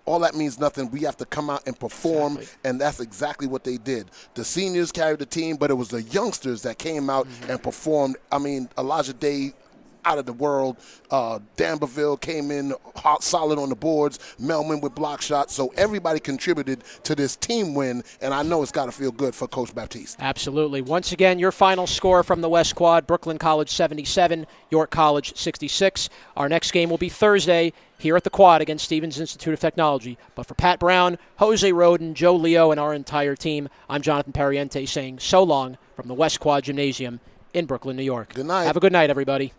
all that means nothing. We have to come out and perform, and that's exactly what they did. The seniors carried the team, but it was the youngsters that came out and performed. I mean, Elijah Day, out of the world. Danberville came in solid on the boards. Melman with block shots. So everybody contributed to this team win, and I know it's got to feel good for Coach Baptiste. Absolutely. Once again, your final score from the West Quad, Brooklyn College 77, York College 66. Our next game will be Thursday here at the Quad against Stevens Institute of Technology. But for Pat Brown, Jose Roden, Joe Leo, and our entire team, I'm Jonathan Pariente saying so long from the West Quad Gymnasium in Brooklyn, New York. Good night. Have a good night, everybody.